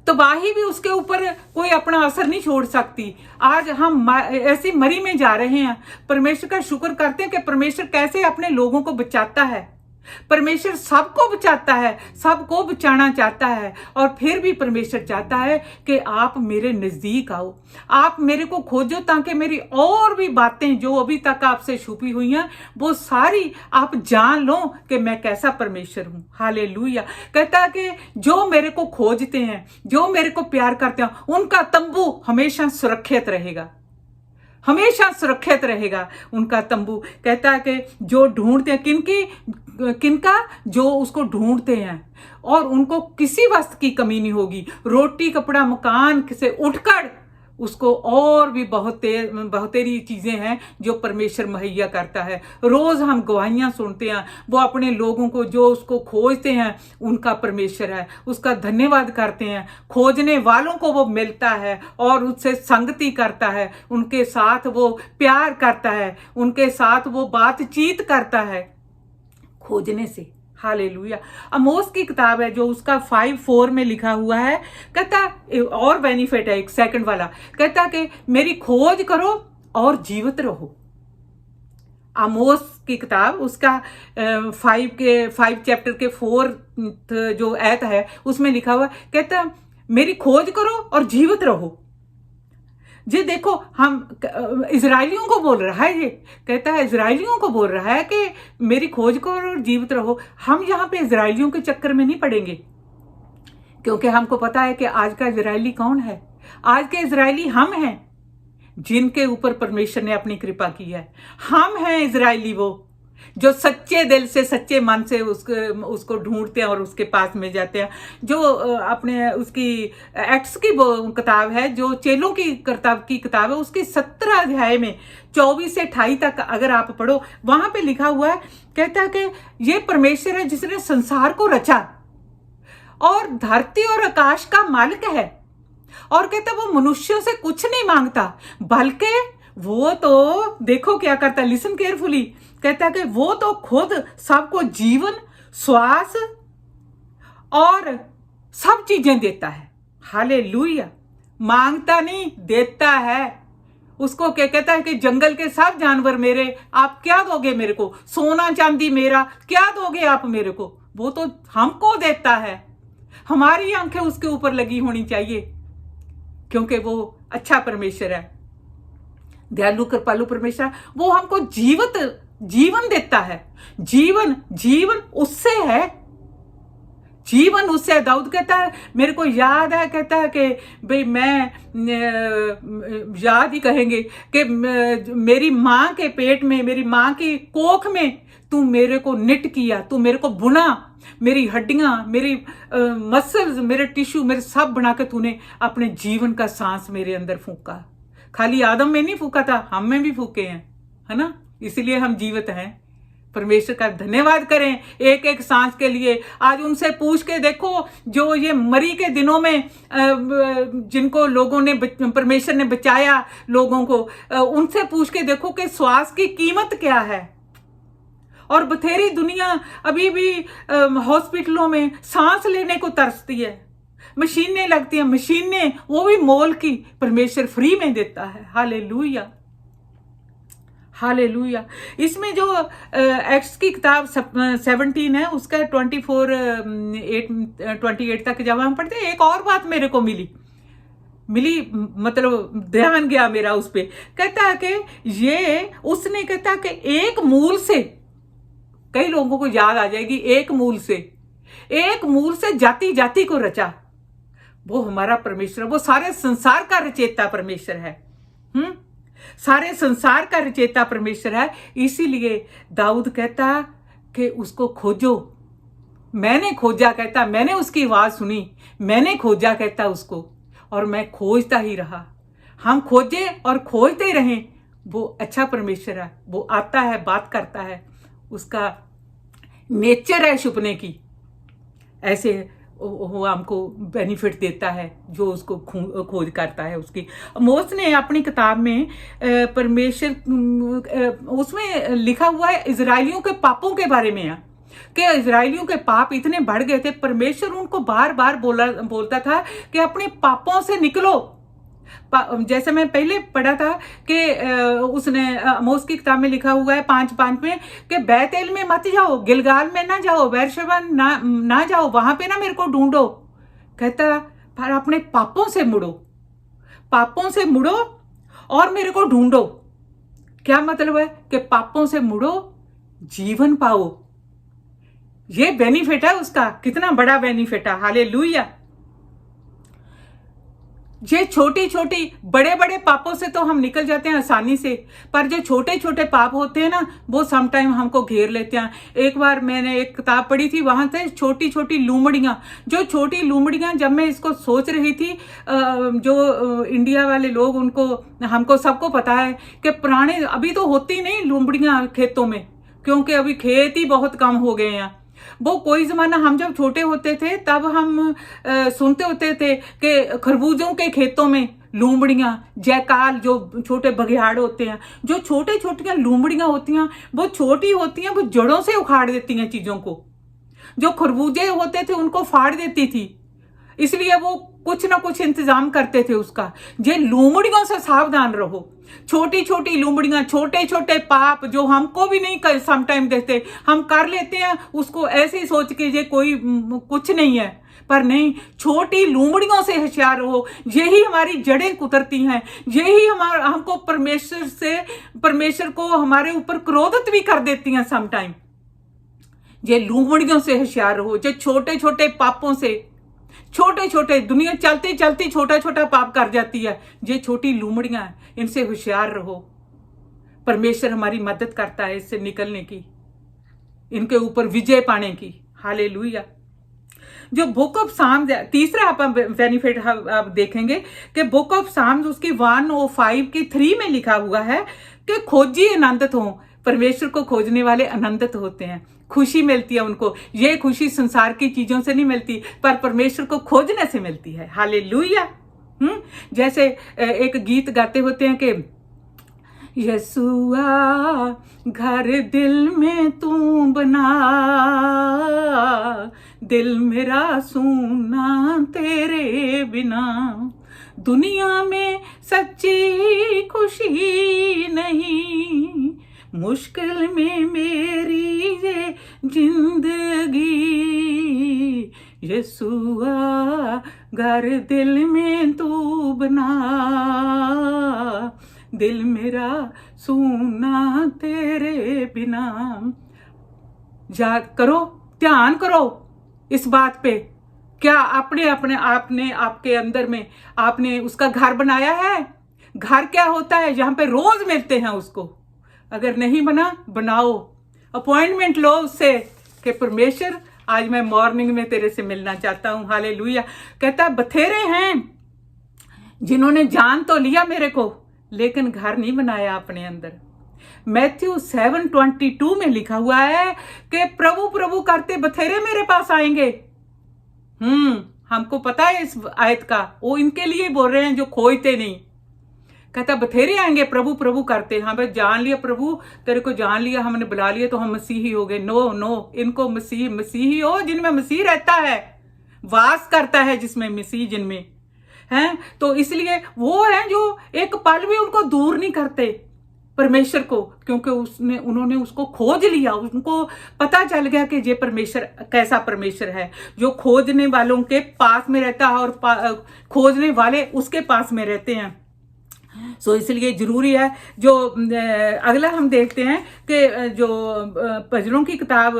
तबाही भी उसके ऊपर कोई अपना असर नहीं छोड़ सकती। आज हम ऐसी मरी में जा रहे हैं, परमेश्वर का शुक्र करते हैं कि परमेश्वर कैसे अपने लोगों को बचाता है। परमेश्वर सबको बचाता है, सबको बचाना चाहता है, और फिर भी परमेश्वर चाहता है कि आप मेरे नजदीक आओ, आप मेरे को खोजो, ताकि मेरी और भी बातें जो अभी तक आपसे छुपी हुई हैं वो सारी आप जान लो कि मैं कैसा परमेश्वर हूं। हालेलुया। कहता है कि जो मेरे को खोजते हैं, जो मेरे को प्यार करते हैं, उनका तंबू हमेशा सुरक्षित रहेगा, हमेशा सुरक्षित रहेगा उनका तंबू। कहता है कि जो ढूंढते हैं, किनका? जो उसको ढूंढते हैं, और उनको किसी वस्तु की कमी नहीं होगी। रोटी, कपड़ा, मकान से उठकर उसको और भी बहुतेरी चीजें हैं जो परमेश्वर मुहैया करता है। रोज हम गवाहियां सुनते हैं, वो अपने लोगों को जो उसको खोजते हैं उनका परमेश्वर है, उसका धन्यवाद करते हैं। खोजने वालों को वो मिलता है और उससे संगति करता है, उनके साथ वो प्यार करता है, उनके साथ वो बातचीत करता है खोजने से। हालेलुया। अमोस की किताब है जो उसका 5:4 में लिखा हुआ है। कहता और बेनिफिट है, एक सेकंड वाला। कहता कि मेरी खोज करो और जीवित रहो। आमोस की किताब उसका 5 चैप्टर के 4 जो आयत है उसमें लिखा हुआ, कहता मेरी खोज करो और जीवित रहो। जी देखो, हम इजराइलियों को बोल रहा है, ये कहता है इजराइलियों को बोल रहा है कि मेरी खोज करो और जीवित रहो। हम यहाँ पे इजराइलियों के चक्कर में नहीं पड़ेंगे, क्योंकि हमको पता है कि आज का इजरायली कौन है। आज के इजरायली हम हैं, जिनके ऊपर परमेश्वर ने अपनी कृपा की है। हम हैं इजरायली वो जो सच्चे दिल से सच्चे मन से उसको ढूंढते हैं और उसके पास में जाते हैं। जो अपने उसकी एक्ट्स की किताब है, जो चेलों की किताब है, उसकी 17 अध्याय में 24 से 28 तक अगर आप पढ़ो, वहां पे लिखा हुआ है, कहता है कि ये परमेश्वर है जिसने संसार को रचा और धरती और आकाश का मालिक है, और कहता वो मनुष्यों से कुछ नहीं मांगता, बल्कि वो तो देखो क्या करता है, लिसन केयरफुली, कहता है कि वो तो खुद सबको जीवन, श्वास और सब चीजें देता है। हालेलुया। मांगता नहीं, देता है। उसको क्या कहता है कि जंगल के सब जानवर मेरे, आप क्या दोगे मेरे को? सोना चांदी मेरा, क्या दोगे आप मेरे को? वो तो हमको देता है। हमारी आंखें उसके ऊपर लगी होनी चाहिए, क्योंकि वो अच्छा परमेश्वर है, दयालु कृपालु परमेश्वर। वो हमको जीवन देता है। जीवन उससे है, जीवन उससे। दाऊद कहता है, मेरे को याद है, कहता है कि भाई मैं याद ही कहेंगे कि मेरी माँ के पेट में, मेरी माँ की कोख में तू मेरे को निट किया, तू मेरे को बुना, मेरी हड्डियां, मेरी मसल्स, मेरे टिश्यू, मेरे सब बना के तूने अपने जीवन का सांस मेरे अंदर फूंका। खाली आदम में नहीं फूंका था, हम में भी फूके हैं, है ना? इसलिए हम जीवित हैं। परमेश्वर का धन्यवाद करें एक एक सांस के लिए। आज उनसे पूछ के देखो, जो ये मरी के दिनों में जिनको लोगों ने, परमेश्वर ने बचाया लोगों को, उनसे पूछ के देखो कि श्वास की कीमत क्या है। और बथेरी दुनिया अभी भी हॉस्पिटलों में सांस लेने को तरसती है, मशीनें लगती हैं, मशीनें वो भी मोल की, परमेश्वर फ्री में देता है। Hallelujah, hallelujah. इसमें जो एक्ट्स की किताब 17 है, उसका 28 तक जब हम पढ़ते, एक और बात मेरे को मिली, मतलब ध्यान गया मेरा उस पे। कहता है कि ये उसने, कहता है कि एक मूल से, कई लोगों को याद आ जाएगी, एक मूल से जाति जाति को रचा। वो हमारा परमेश्वर, वो सारे संसार का रचेता परमेश्वर है। सारे संसार का रचेता परमेश्वर है। इसीलिए दाऊद कहता कि उसको खोजो। मैंने खोजा, कहता मैंने उसकी आवाज सुनी, मैंने खोजा, कहता उसको, और मैं खोजता ही रहा। हम खोजे और खोजते ही रहें। वो अच्छा परमेश्वर है, वो आता है, बात करता है, उसका नेचर है छुपने की। ऐसे वो हमको बेनिफिट देता है जो उसको खोज करता है। उसकी मोस ने अपनी किताब में परमेश्वर, उसमें लिखा हुआ है इजराइलियों के पापों के बारे में कि इजराइलियों के पाप इतने बढ़ गए थे, परमेश्वर उनको बार बार बोलता था कि अपने पापों से निकलो। जैसे मैं पहले पढ़ा था कि उसने आमोस की किताब में लिखा हुआ है 5:5 में कि बैतेल में मत जाओ, गिलगाल में ना जाओ, बेरशेबा ना जाओ, वहां पे ना मेरे को ढूंढो। कहता पर अपने पापों से मुड़ो, पापों से मुड़ो और मेरे को ढूंढो। क्या मतलब है कि पापों से मुड़ो, जीवन पाओ। ये बेनिफिट है उसका, कितना बड़ा बेनिफिट है। हालेलुया। ये छोटी छोटी बड़े बड़े पापों से तो हम निकल जाते हैं आसानी से, पर जो छोटे छोटे पाप होते हैं ना, वो समटाइम हमको घेर लेते हैं। एक बार मैंने एक किताब पढ़ी थी, वहां से छोटी छोटी लूमड़ियां, जो छोटी लूमड़ियां, जब मैं इसको सोच रही थी, जो इंडिया वाले लोग, उनको, हमको सबको पता है कि पुराने, अभी तो होती नहीं लूमड़ियां खेतों में, क्योंकि अभी खेत ही बहुत कम हो गए हैं। वो कोई जमाना हम जब छोटे होते थे तब हम सुनते होते थे कि खरबूजों के खेतों में लूमड़ियां, जयकाल, जो छोटे बघियाड़ होते हैं, जो छोटे छोटियां लूमड़ियां होती हैं, वो छोटी होती हैं, वो जड़ों से उखाड़ देती हैं चीजों को। जो खरबूजे होते थे उनको फाड़ देती थी, इसलिए वो कुछ ना कुछ इंतजाम करते थे उसका। ये लूमड़ियों से सावधान रहो। छोटी छोटी लूमड़ियां, छोटे छोटे पाप जो हमको भी नहीं कर समटाइम देते, हम कर लेते हैं उसको ऐसे ही सोच के ये कोई कुछ नहीं है, पर नहीं, छोटी लूमड़ियों से होशियार रहो। यही हमारी जड़ें कुतरती हैं, यही हमको परमेश्वर को हमारे ऊपर क्रोधित भी कर देती हैं समटाइम। ये लूमड़ियों से होशियार रहो, जो छोटे छोटे पापों से, छोटे छोटे, दुनिया चलती चलती छोटा छोटा पाप कर जाती है, ये छोटी लूमड़ियां, इनसे होशियार रहो। परमेश्वर हमारी मदद करता है इससे निकलने की। इनके ऊपर विजय पाने की। हालेलुया। जो बुक ऑफ साम्स, तीसरा आप बेनिफिट आप देखेंगे कि बुक ऑफ साम्स उसकी 105 की 3 में लिखा हुआ है कि खोजी आनंदित हो। परमेश्वर को खोजने वाले आनंदित होते हैं, खुशी मिलती है उनको। ये खुशी संसार की चीजों से नहीं मिलती, पर परमेश्वर को खोजने से मिलती है। हालेलुया। जैसे एक गीत गाते होते हैं कि यसूआ घर दिल में तू बना, दिल मेरा सूना तेरे बिना, दुनिया में सच्ची खुशी नहीं, मुश्किल में मेरी ये जिंदगी, यसूआ घर दिल में तू बना, दिल मेरा सूना तेरे बिना। याद करो, ध्यान करो इस बात पे। क्या आपने आपके अंदर में आपने उसका घर बनाया है? घर क्या होता है? जहां पे रोज मिलते हैं उसको। अगर नहीं बना, बनाओ, अपॉइंटमेंट लो उससे कि परमेश्वर आज मैं मॉर्निंग में तेरे से मिलना चाहता हूं। हालेलुया। कहता बथेरे हैं जिन्होंने जान तो लिया मेरे को, लेकिन घर नहीं बनाया अपने अंदर। मैथ्यू 7:22 में लिखा हुआ है कि प्रभु प्रभु करते बथेरे मेरे पास आएंगे। हमको पता है इस आयत का, वो इनके लिए बोल रहे हैं जो खोजते नहीं। कहता बथेरे आएंगे प्रभु प्रभु करते। हाँ भाई, जान लिया प्रभु, तेरे को जान लिया, हमने बुला लिया तो हम मसीही हो गए। नो नो, इनको मसीही हो जिनमें मसीह रहता है, वास करता है जिसमें मसीह जिनमें हैं। तो इसलिए वो है जो एक पल भी उनको दूर नहीं करते परमेश्वर को, क्योंकि उन्होंने उसको खोज लिया। उनको पता चल गया कि ये परमेश्वर कैसा परमेश्वर है, जो खोजने वालों के पास में रहता है और खोजने वाले उसके पास में रहते हैं। सो इसलिए जरूरी है। जो अगला हम देखते हैं कि जो भजनों की किताब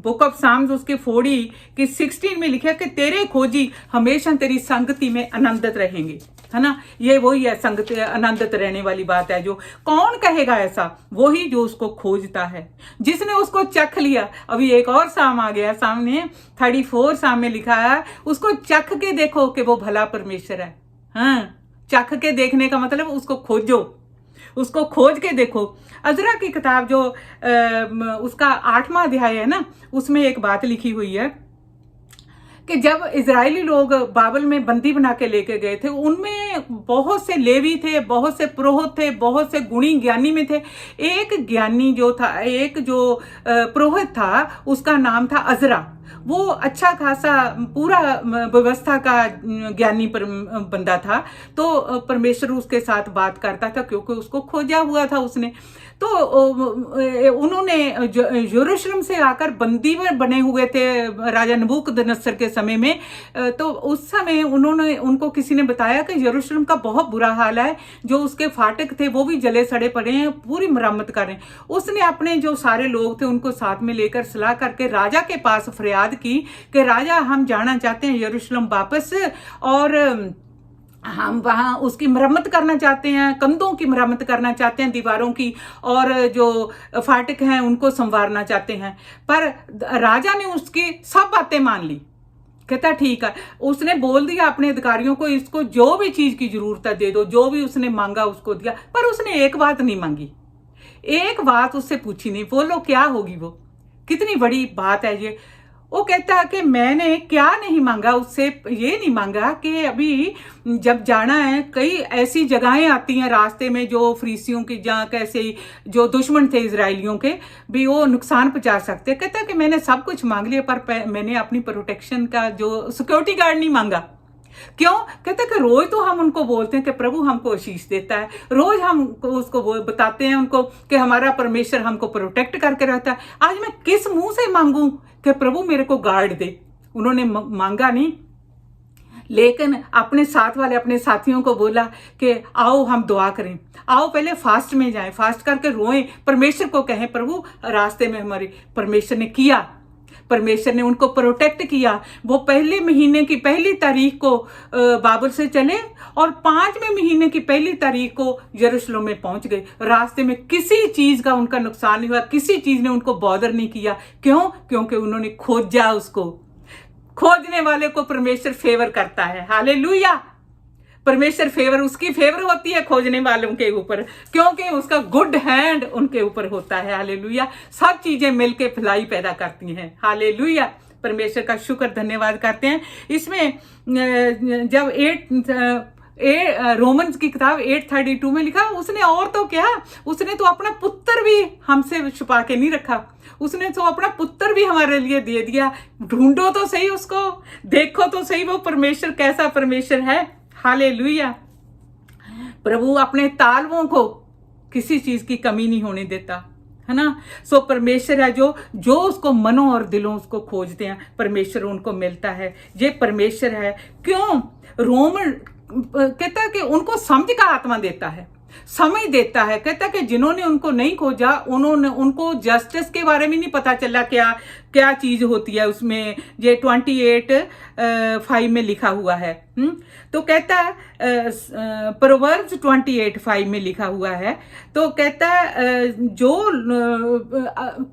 बुक ऑफ साम्स उसके 40 की 16 में लिखा कि तेरे खोजी हमेशा तेरी संगति में आनंदित रहेंगे, है ना। ये वही है, संगत आनंदित रहने वाली बात है। जो कौन कहेगा ऐसा? वही जो उसको खोजता है, जिसने उसको चख लिया। अभी एक और साम आ गया सामने, 34 साम में लिखा है उसको चख के देखो कि वो भला परमेश्वर है। हाँ, चख के देखने का मतलब उसको खोजो, उसको खोज के देखो। अजरा की किताब जो उसका 8वां अध्याय है ना, उसमें एक बात लिखी हुई है कि जब इजरायली लोग बाबल में बंदी बना के लेके गए थे, उनमें बहुत से लेवी थे, बहुत से पुरोहित थे, बहुत से गुणी ज्ञानी में थे। एक ज्ञानी जो था, एक जो पुरोहित था, उसका नाम था अजरा। वो अच्छा खासा पूरा व्यवस्था का ज्ञानी बंदा था। तो परमेश्वर उसके साथ बात करता था क्योंकि उसको खोजा हुआ था उसने। तो उन्होंने यरूशलेम से आकर बंदी में बने हुए थे राजा नबूकदनेस्सर के समय में। तो उस समय उनको किसी ने बताया कि यरूशलेम का बहुत बुरा हाल है, जो उसके फाटक थे वो भी जले सड़े पड़े हैं, पूरी मरम्मत कर रहे हैं। उसने अपने जो सारे लोग थे उनको साथ में लेकर सलाह करके राजा के पास फरियाद की कि राजा, हम जाना चाहते हैं यरूशलेम वापस, और हम वहाँ उसकी मरम्मत करना चाहते हैं, कंधों की मरम्मत करना चाहते हैं, दीवारों की, और जो फाटक हैं उनको संवारना चाहते हैं। पर राजा ने उसकी सब बातें मान ली। कहता ठीक है। उसने बोल दिया अपने अधिकारियों को, इसको जो भी चीज की जरूरत है दे दो, जो भी उसने मांगा उसको दिया। पर उसने एक बात नहीं मांगी, एक बात उससे पूछी नहीं। बोलो क्या होगी वो? कितनी बड़ी बात है ये। वो कहता है कि मैंने क्या नहीं मांगा उससे, ये नहीं मांगा कि अभी जब जाना है, कई ऐसी जगहें आती हैं रास्ते में जो फरीसियों की, जहाँ कैसे जो दुश्मन थे इजरायलियों के, भी वो नुकसान पहुंचा सकते। कहता है कि मैंने सब कुछ मांग लिया, पर मैंने अपनी प्रोटेक्शन का जो सिक्योरिटी गार्ड नहीं मांगा। क्यों? कहते कि रोज तो हम उनको बोलते हैं कि प्रभु हमको आशीष देता है, रोज हम उसको बताते हैं उनको कि हमारा परमेश्वर हमको प्रोटेक्ट करके रहता है। आज मैं किस मुंह से मांगूं कि प्रभु मेरे को गार्ड दे? उन्होंने मांगा नहीं, लेकिन अपने साथ वाले अपने साथियों को बोला कि आओ हम दुआ करें, आओ पहले फास्ट में जाएं, फास्ट करके रोएं, परमेश्वर को कहें प्रभु रास्ते में हमारे। परमेश्वर ने किया परमेश्वर ने उनको प्रोटेक्ट किया। वो पहले महीने की पहली तारीख को बाबुल से चले और 5वें महीने की पहली तारीख को यरूशलेम में पहुंच गए। रास्ते में किसी चीज का उनका नुकसान नहीं हुआ, किसी चीज ने उनको बॉदर नहीं किया। क्यों? क्योंकि उन्होंने खोजा उसको। खोजने वाले को परमेश्वर फेवर करता है। हालेलुया। परमेश्वर फेवर, उसकी फेवर होती है खोजने वालों के ऊपर, क्योंकि उसका गुड हैंड उनके ऊपर होता है। हालेलुया। सब चीजें मिलके भलाई पैदा करती हैं। हालेलुया। परमेश्वर का शुक्र धन्यवाद करते हैं। इसमें जब रोमन्स की किताब 8:32 में लिखा, उसने और तो क्या, उसने तो अपना पुत्र भी हमसे छुपा के नहीं रखा, उसने तो अपना पुत्र भी हमारे लिए दे दिया। ढूंढो तो सही उसको, देखो तो सही वो परमेश्वर कैसा परमेश्वर है। हालेलुया। प्रभु अपने तालवों को किसी चीज की कमी नहीं होने देता, है ना। सो परमेश्वर है जो उसको मनों और दिलों उसको खोजते हैं, परमेश्वर उनको मिलता है। ये परमेश्वर है। क्यों? रोमन कहता है कि उनको समझ का आत्मा देता है, समझ देता है। कहता है कि जिन्होंने उनको नहीं खोजा, उनको जस्टिस के बारे में नहीं पता चला क्या क्या चीज होती है उसमें। ये 28:5 में लिखा हुआ है। तो कहता है प्रोवर्ब्स 28:5 में लिखा हुआ है। तो कहता है जो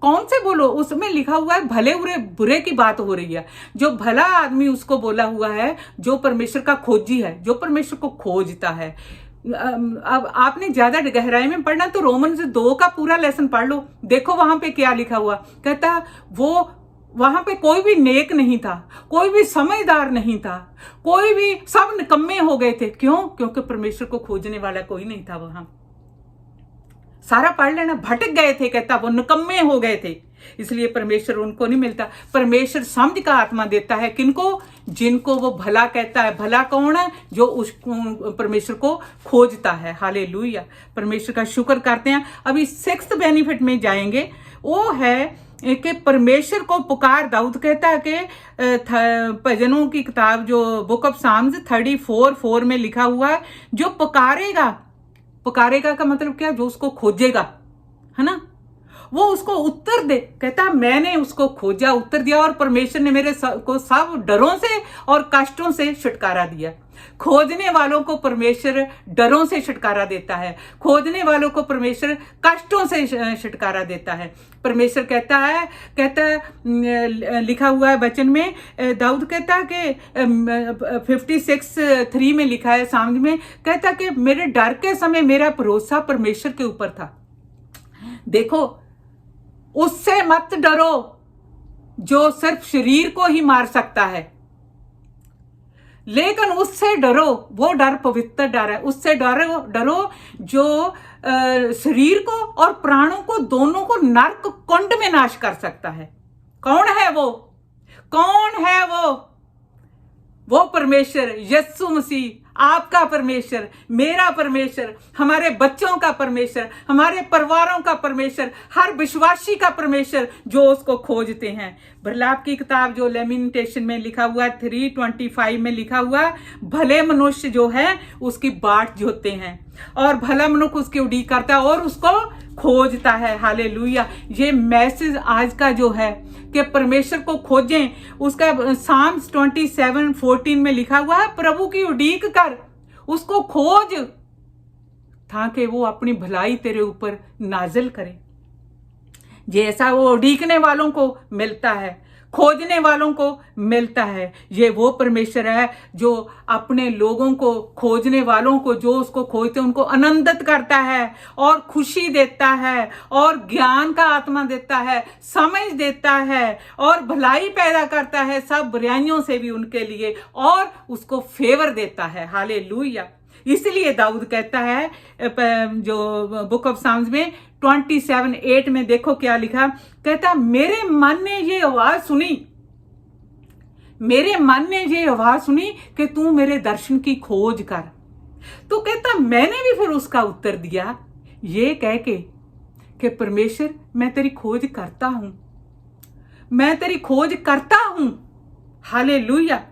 कौन से बोलो, उसमें लिखा हुआ है भले बुरे की बात हो रही है। जो भला आदमी उसको बोला हुआ है जो परमेश्वर का खोजी है, जो परमेश्वर को खोजता है। अब आपने ज्यादा गहराई में पढ़ना तो रोमन्स 2 का पूरा लेसन पढ़ लो, देखो वहां पे क्या लिखा हुआ। कहता वो वहां पे कोई भी नेक नहीं था, कोई भी समझदार नहीं था, कोई भी, सब निकम्मे हो गए थे। क्यों? क्योंकि परमेश्वर को खोजने वाला कोई नहीं था वहां। सारा पढ़ लेना, भटक गए थे। कहता वो निकम्मे हो गए थे, इसलिए परमेश्वर उनको नहीं मिलता। परमेश्वर समझ का आत्मा देता है किनको? जिनको वो भला कहता है। भला कौन है? जो उस परमेश्वर को खोजता है। हालेलुया। परमेश्वर का शुक्र करते हैं। अभी 6th बेनिफिट में जाएंगे। वो है कि परमेश्वर को पुकार। दाऊद कहता है कि भजनों की किताब जो बुक ऑफ साम्स 34:4 में लिखा हुआ है, जो पुकारेगा, पुकारेगा का मतलब क्या? जो उसको खोजेगा, है ना, वो उसको उत्तर दे। कहता मैंने उसको खोजा, उत्तर दिया, और परमेश्वर ने मेरे को सब डरों से और कष्टों से छुटकारा दिया। खोजने वालों को परमेश्वर डरों से छुटकारा देता है, खोजने वालों को परमेश्वर कष्टों से छुटकारा देता है। परमेश्वर कहता है लिखा हुआ है वचन में, दाऊद कहता है कि 56:3 में लिखा है सामने में, कहता कि मेरे डर के समय मेरा भरोसा परमेश्वर के ऊपर था। देखो, उससे मत डरो जो सिर्फ शरीर को ही मार सकता है, लेकिन उससे डरो, वो डर पवित्र डर है। उससे डरो जो शरीर को और प्राणों को, दोनों को नरक कुंड में नाश कर सकता है। कौन है वो? कौन है वो परमेश्वर, यीशु मसीह, आपका परमेश्वर, मेरा परमेश्वर, हमारे बच्चों का परमेश्वर, हमारे परिवारों का परमेश्वर, हर विश्वासी का परमेश्वर जो उसको खोजते हैं। भरलाप की किताब जो लेमिनेशन में लिखा हुआ 3:25 में लिखा हुआ, भले मनुष्य जो है उसकी बाट जोते हैं और भला मनुष्य उसकी उड़ीक करता है और उसको खोजता है। हालेलुया। ये मैसेज आज का जो है कि परमेश्वर को खोजें, उसका साम्स 27:14 में लिखा हुआ है, प्रभु की उड़ीक कर, उसको खोज ताकि वो अपनी भलाई तेरे ऊपर नाजिल करे। जैसा वो उड़ीकने वालों को मिलता है, खोजने वालों को मिलता है। ये वो परमेश्वर है जो अपने लोगों को, खोजने वालों को, जो उसको खोजते उनको आनंदित करता है और खुशी देता है और ज्ञान का आत्मा देता है, समझ देता है और भलाई पैदा करता है सब बुराइयों से भी उनके लिए, और उसको फेवर देता है। हालेलुया। इसलिए दाऊद कहता है जो बुक ऑफ साम्स में 27:8 में देखो क्या लिखा। कहता मेरे मन ने ये आवाज सुनी, मेरे मन ने ये आवाज सुनी कि तू मेरे दर्शन की खोज कर। तो कहता मैंने भी फिर उसका उत्तर दिया ये कह के कि परमेश्वर मैं तेरी खोज करता हूं, मैं तेरी खोज करता हूं। हालेलुया।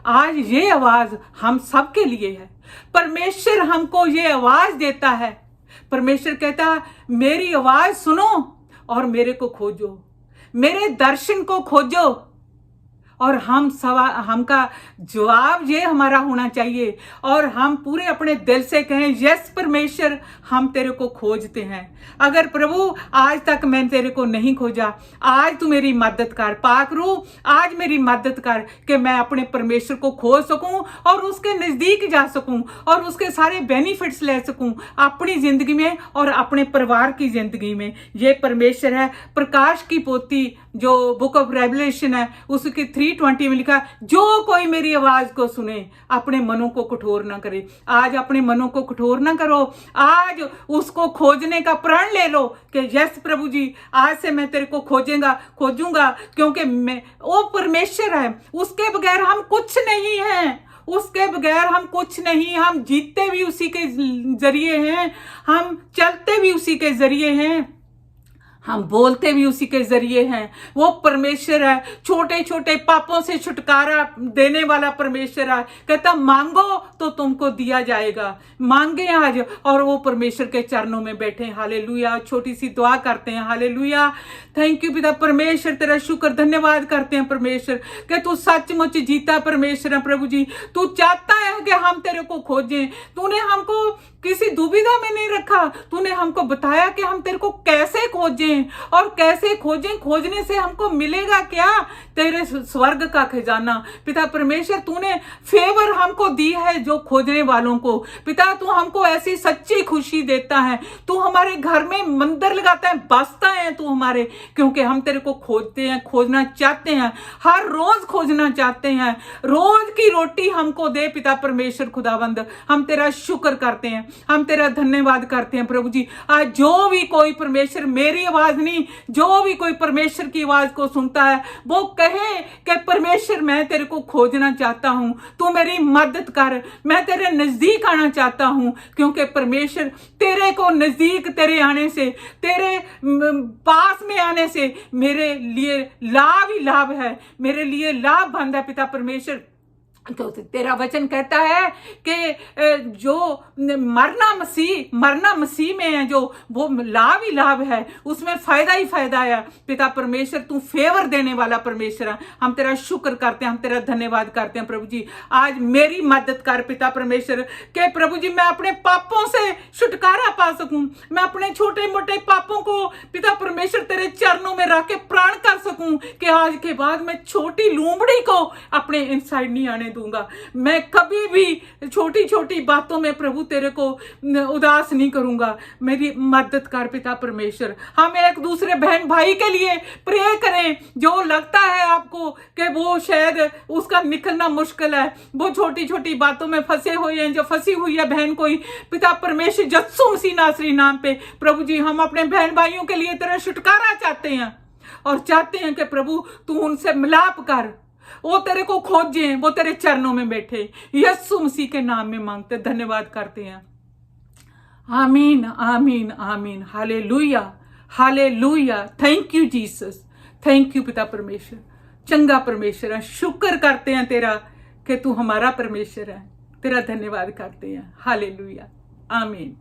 आज ये आवाज हम सबके लिए है। परमेश्वर हमको ये आवाज देता है। परमेश्वर कहता मेरी आवाज सुनो और मेरे को खोजो, मेरे दर्शन को खोजो। और हमका जवाब ये हमारा होना चाहिए, और हम पूरे अपने दिल से कहें, यस परमेश्वर, हम तेरे को खोजते हैं। अगर प्रभु आज तक मैंने तेरे को नहीं खोजा, आज तू मेरी मदद कर। पाक रूह आज मेरी मदद कर कि मैं अपने परमेश्वर को खोज सकूं और उसके नजदीक जा सकूं और उसके सारे बेनिफिट्स ले सकूं अपनी जिंदगी में और अपने परिवार की जिंदगी में। ये परमेश्वर है। प्रकाश की पोथी जो बुक ऑफ रेवलेशन है उसकी 3:20 में लिखा, जो कोई मेरी आवाज को सुने अपने मनों को कठोर ना करे। आज अपने मनों को कठोर ना करो, आज उसको खोजने का प्रण ले लो कि यस प्रभु जी, आज से मैं तेरे को खोजूंगा, क्योंकि मैं वो परमेश्वर है, उसके बगैर हम कुछ नहीं हैं, उसके बगैर हम कुछ नहीं। हम जीतते भी उसी के जरिए हैं, हम चलते भी उसी के जरिए हैं, हम बोलते भी उसी के जरिए हैं। वो परमेश्वर है, छोटे छोटे पापों से छुटकारा देने वाला परमेश्वर है। कहता मांगो तो तुमको दिया जाएगा। मांगे आज, और वो परमेश्वर के चरणों में बैठे। हालेलुया। छोटी सी दुआ करते हैं। हालेलुया। थैंक यू पिता परमेश्वर, तेरा शुक्र धन्यवाद करते हैं परमेश्वर कि तू सचमुच जीता परमेश्वर है। प्रभु जी, तू चाहता है कि हम तेरे को खोजें। तूने हमको किसी दुविधा में नहीं रखा, तूने हमको बताया कि हम तेरे को कैसे खोजें और कैसे खोजें। खोजने से हमको मिलेगा क्या? तेरे स्वर्ग का खजाना। पिता परमेश्वर, तूने फेवर हमको दी है जो खोजने वालों को। पिता, तू हमको ऐसी सच्ची खुशी देता है। तू हमारे घर में मंदिर लगाता है, बसता है तू हमारे, क्योंकि हम तेरे को खोजते हैं, खोजना चाहते हैं, हर रोज खोजना चाहते हैं। रोज की रोटी हमको दे पिता परमेश्वर खुदावंद। हम तेरा शुक्र करते हैं, हम तेरा धन्यवाद करते हैं प्रभु जी। आज जो भी कोई परमेश्वर, मेरी आवाज नहीं, जो भी कोई परमेश्वर की आवाज को सुनता है, वो कहे कि परमेश्वर मैं तेरे को खोजना चाहता हूं, तू मेरी मदद कर, मैं तेरे नजदीक आना चाहता हूं। क्योंकि परमेश्वर तेरे को नजदीक, तेरे आने से, तेरे पास में आने से मेरे लिए लाभ ही लाभ है, मेरे लिए लाभ बंद है पिता परमेश्वर। तो तेरा वचन कहता है कि जो मरना मसीह में है, जो वो लाभ ही लाभ है, उसमें फायदा ही फायदा है। पिता परमेश्वर, तू फेवर देने वाला परमेश्वर है। हम तेरा शुक्र करते हैं, हम तेरा धन्यवाद करते हैं प्रभु जी। आज मेरी मदद कर पिता परमेश्वर के प्रभु जी, मैं अपने पापों से छुटकारा पा सकूं, मैं अपने छोटे मोटे पापों को पिता परमेश्वर तेरे चरणों में रख के प्राण कर सकूं कि आज के बाद मैं छोटी लूमड़ी को अपने इनसाइड नहीं आने दूंगा। मैं कभी भी छोटी छोटी बातों में प्रभु तेरे को उदास नहीं करूंगा। मेरी मदद कर पिता परमेश्वर। हम एक दूसरे बहन भाई के लिए प्रे करें जो लगता है आपको कि वो शायद उसका निकलना मुश्किल है, वो छोटी छोटी बातों में फंसे हुए हैं, जो फंसी हुई है बहन कोई, पिता परमेश्वर यीशु मसीह नासरी नाम पे प्रभु जी, हम अपने बहन भाइयों के लिए तेरा छुटकारा चाहते हैं और चाहते हैं कि प्रभु तू उनसे मिलाप कर, वो तेरे को खोजें, वो तेरे चरणों में बैठे। यीशु मसीह के नाम में मांगते, धन्यवाद करते हैं। आमीन आमीन आमीन। Hallelujah hallelujah. Thank you Jesus, thank you पिता परमेश्वर। चंगा परमेश्वर है, शुक्र करते हैं तेरा कि तू हमारा परमेश्वर है। तेरा धन्यवाद करते हैं। हालेलुया आमीन।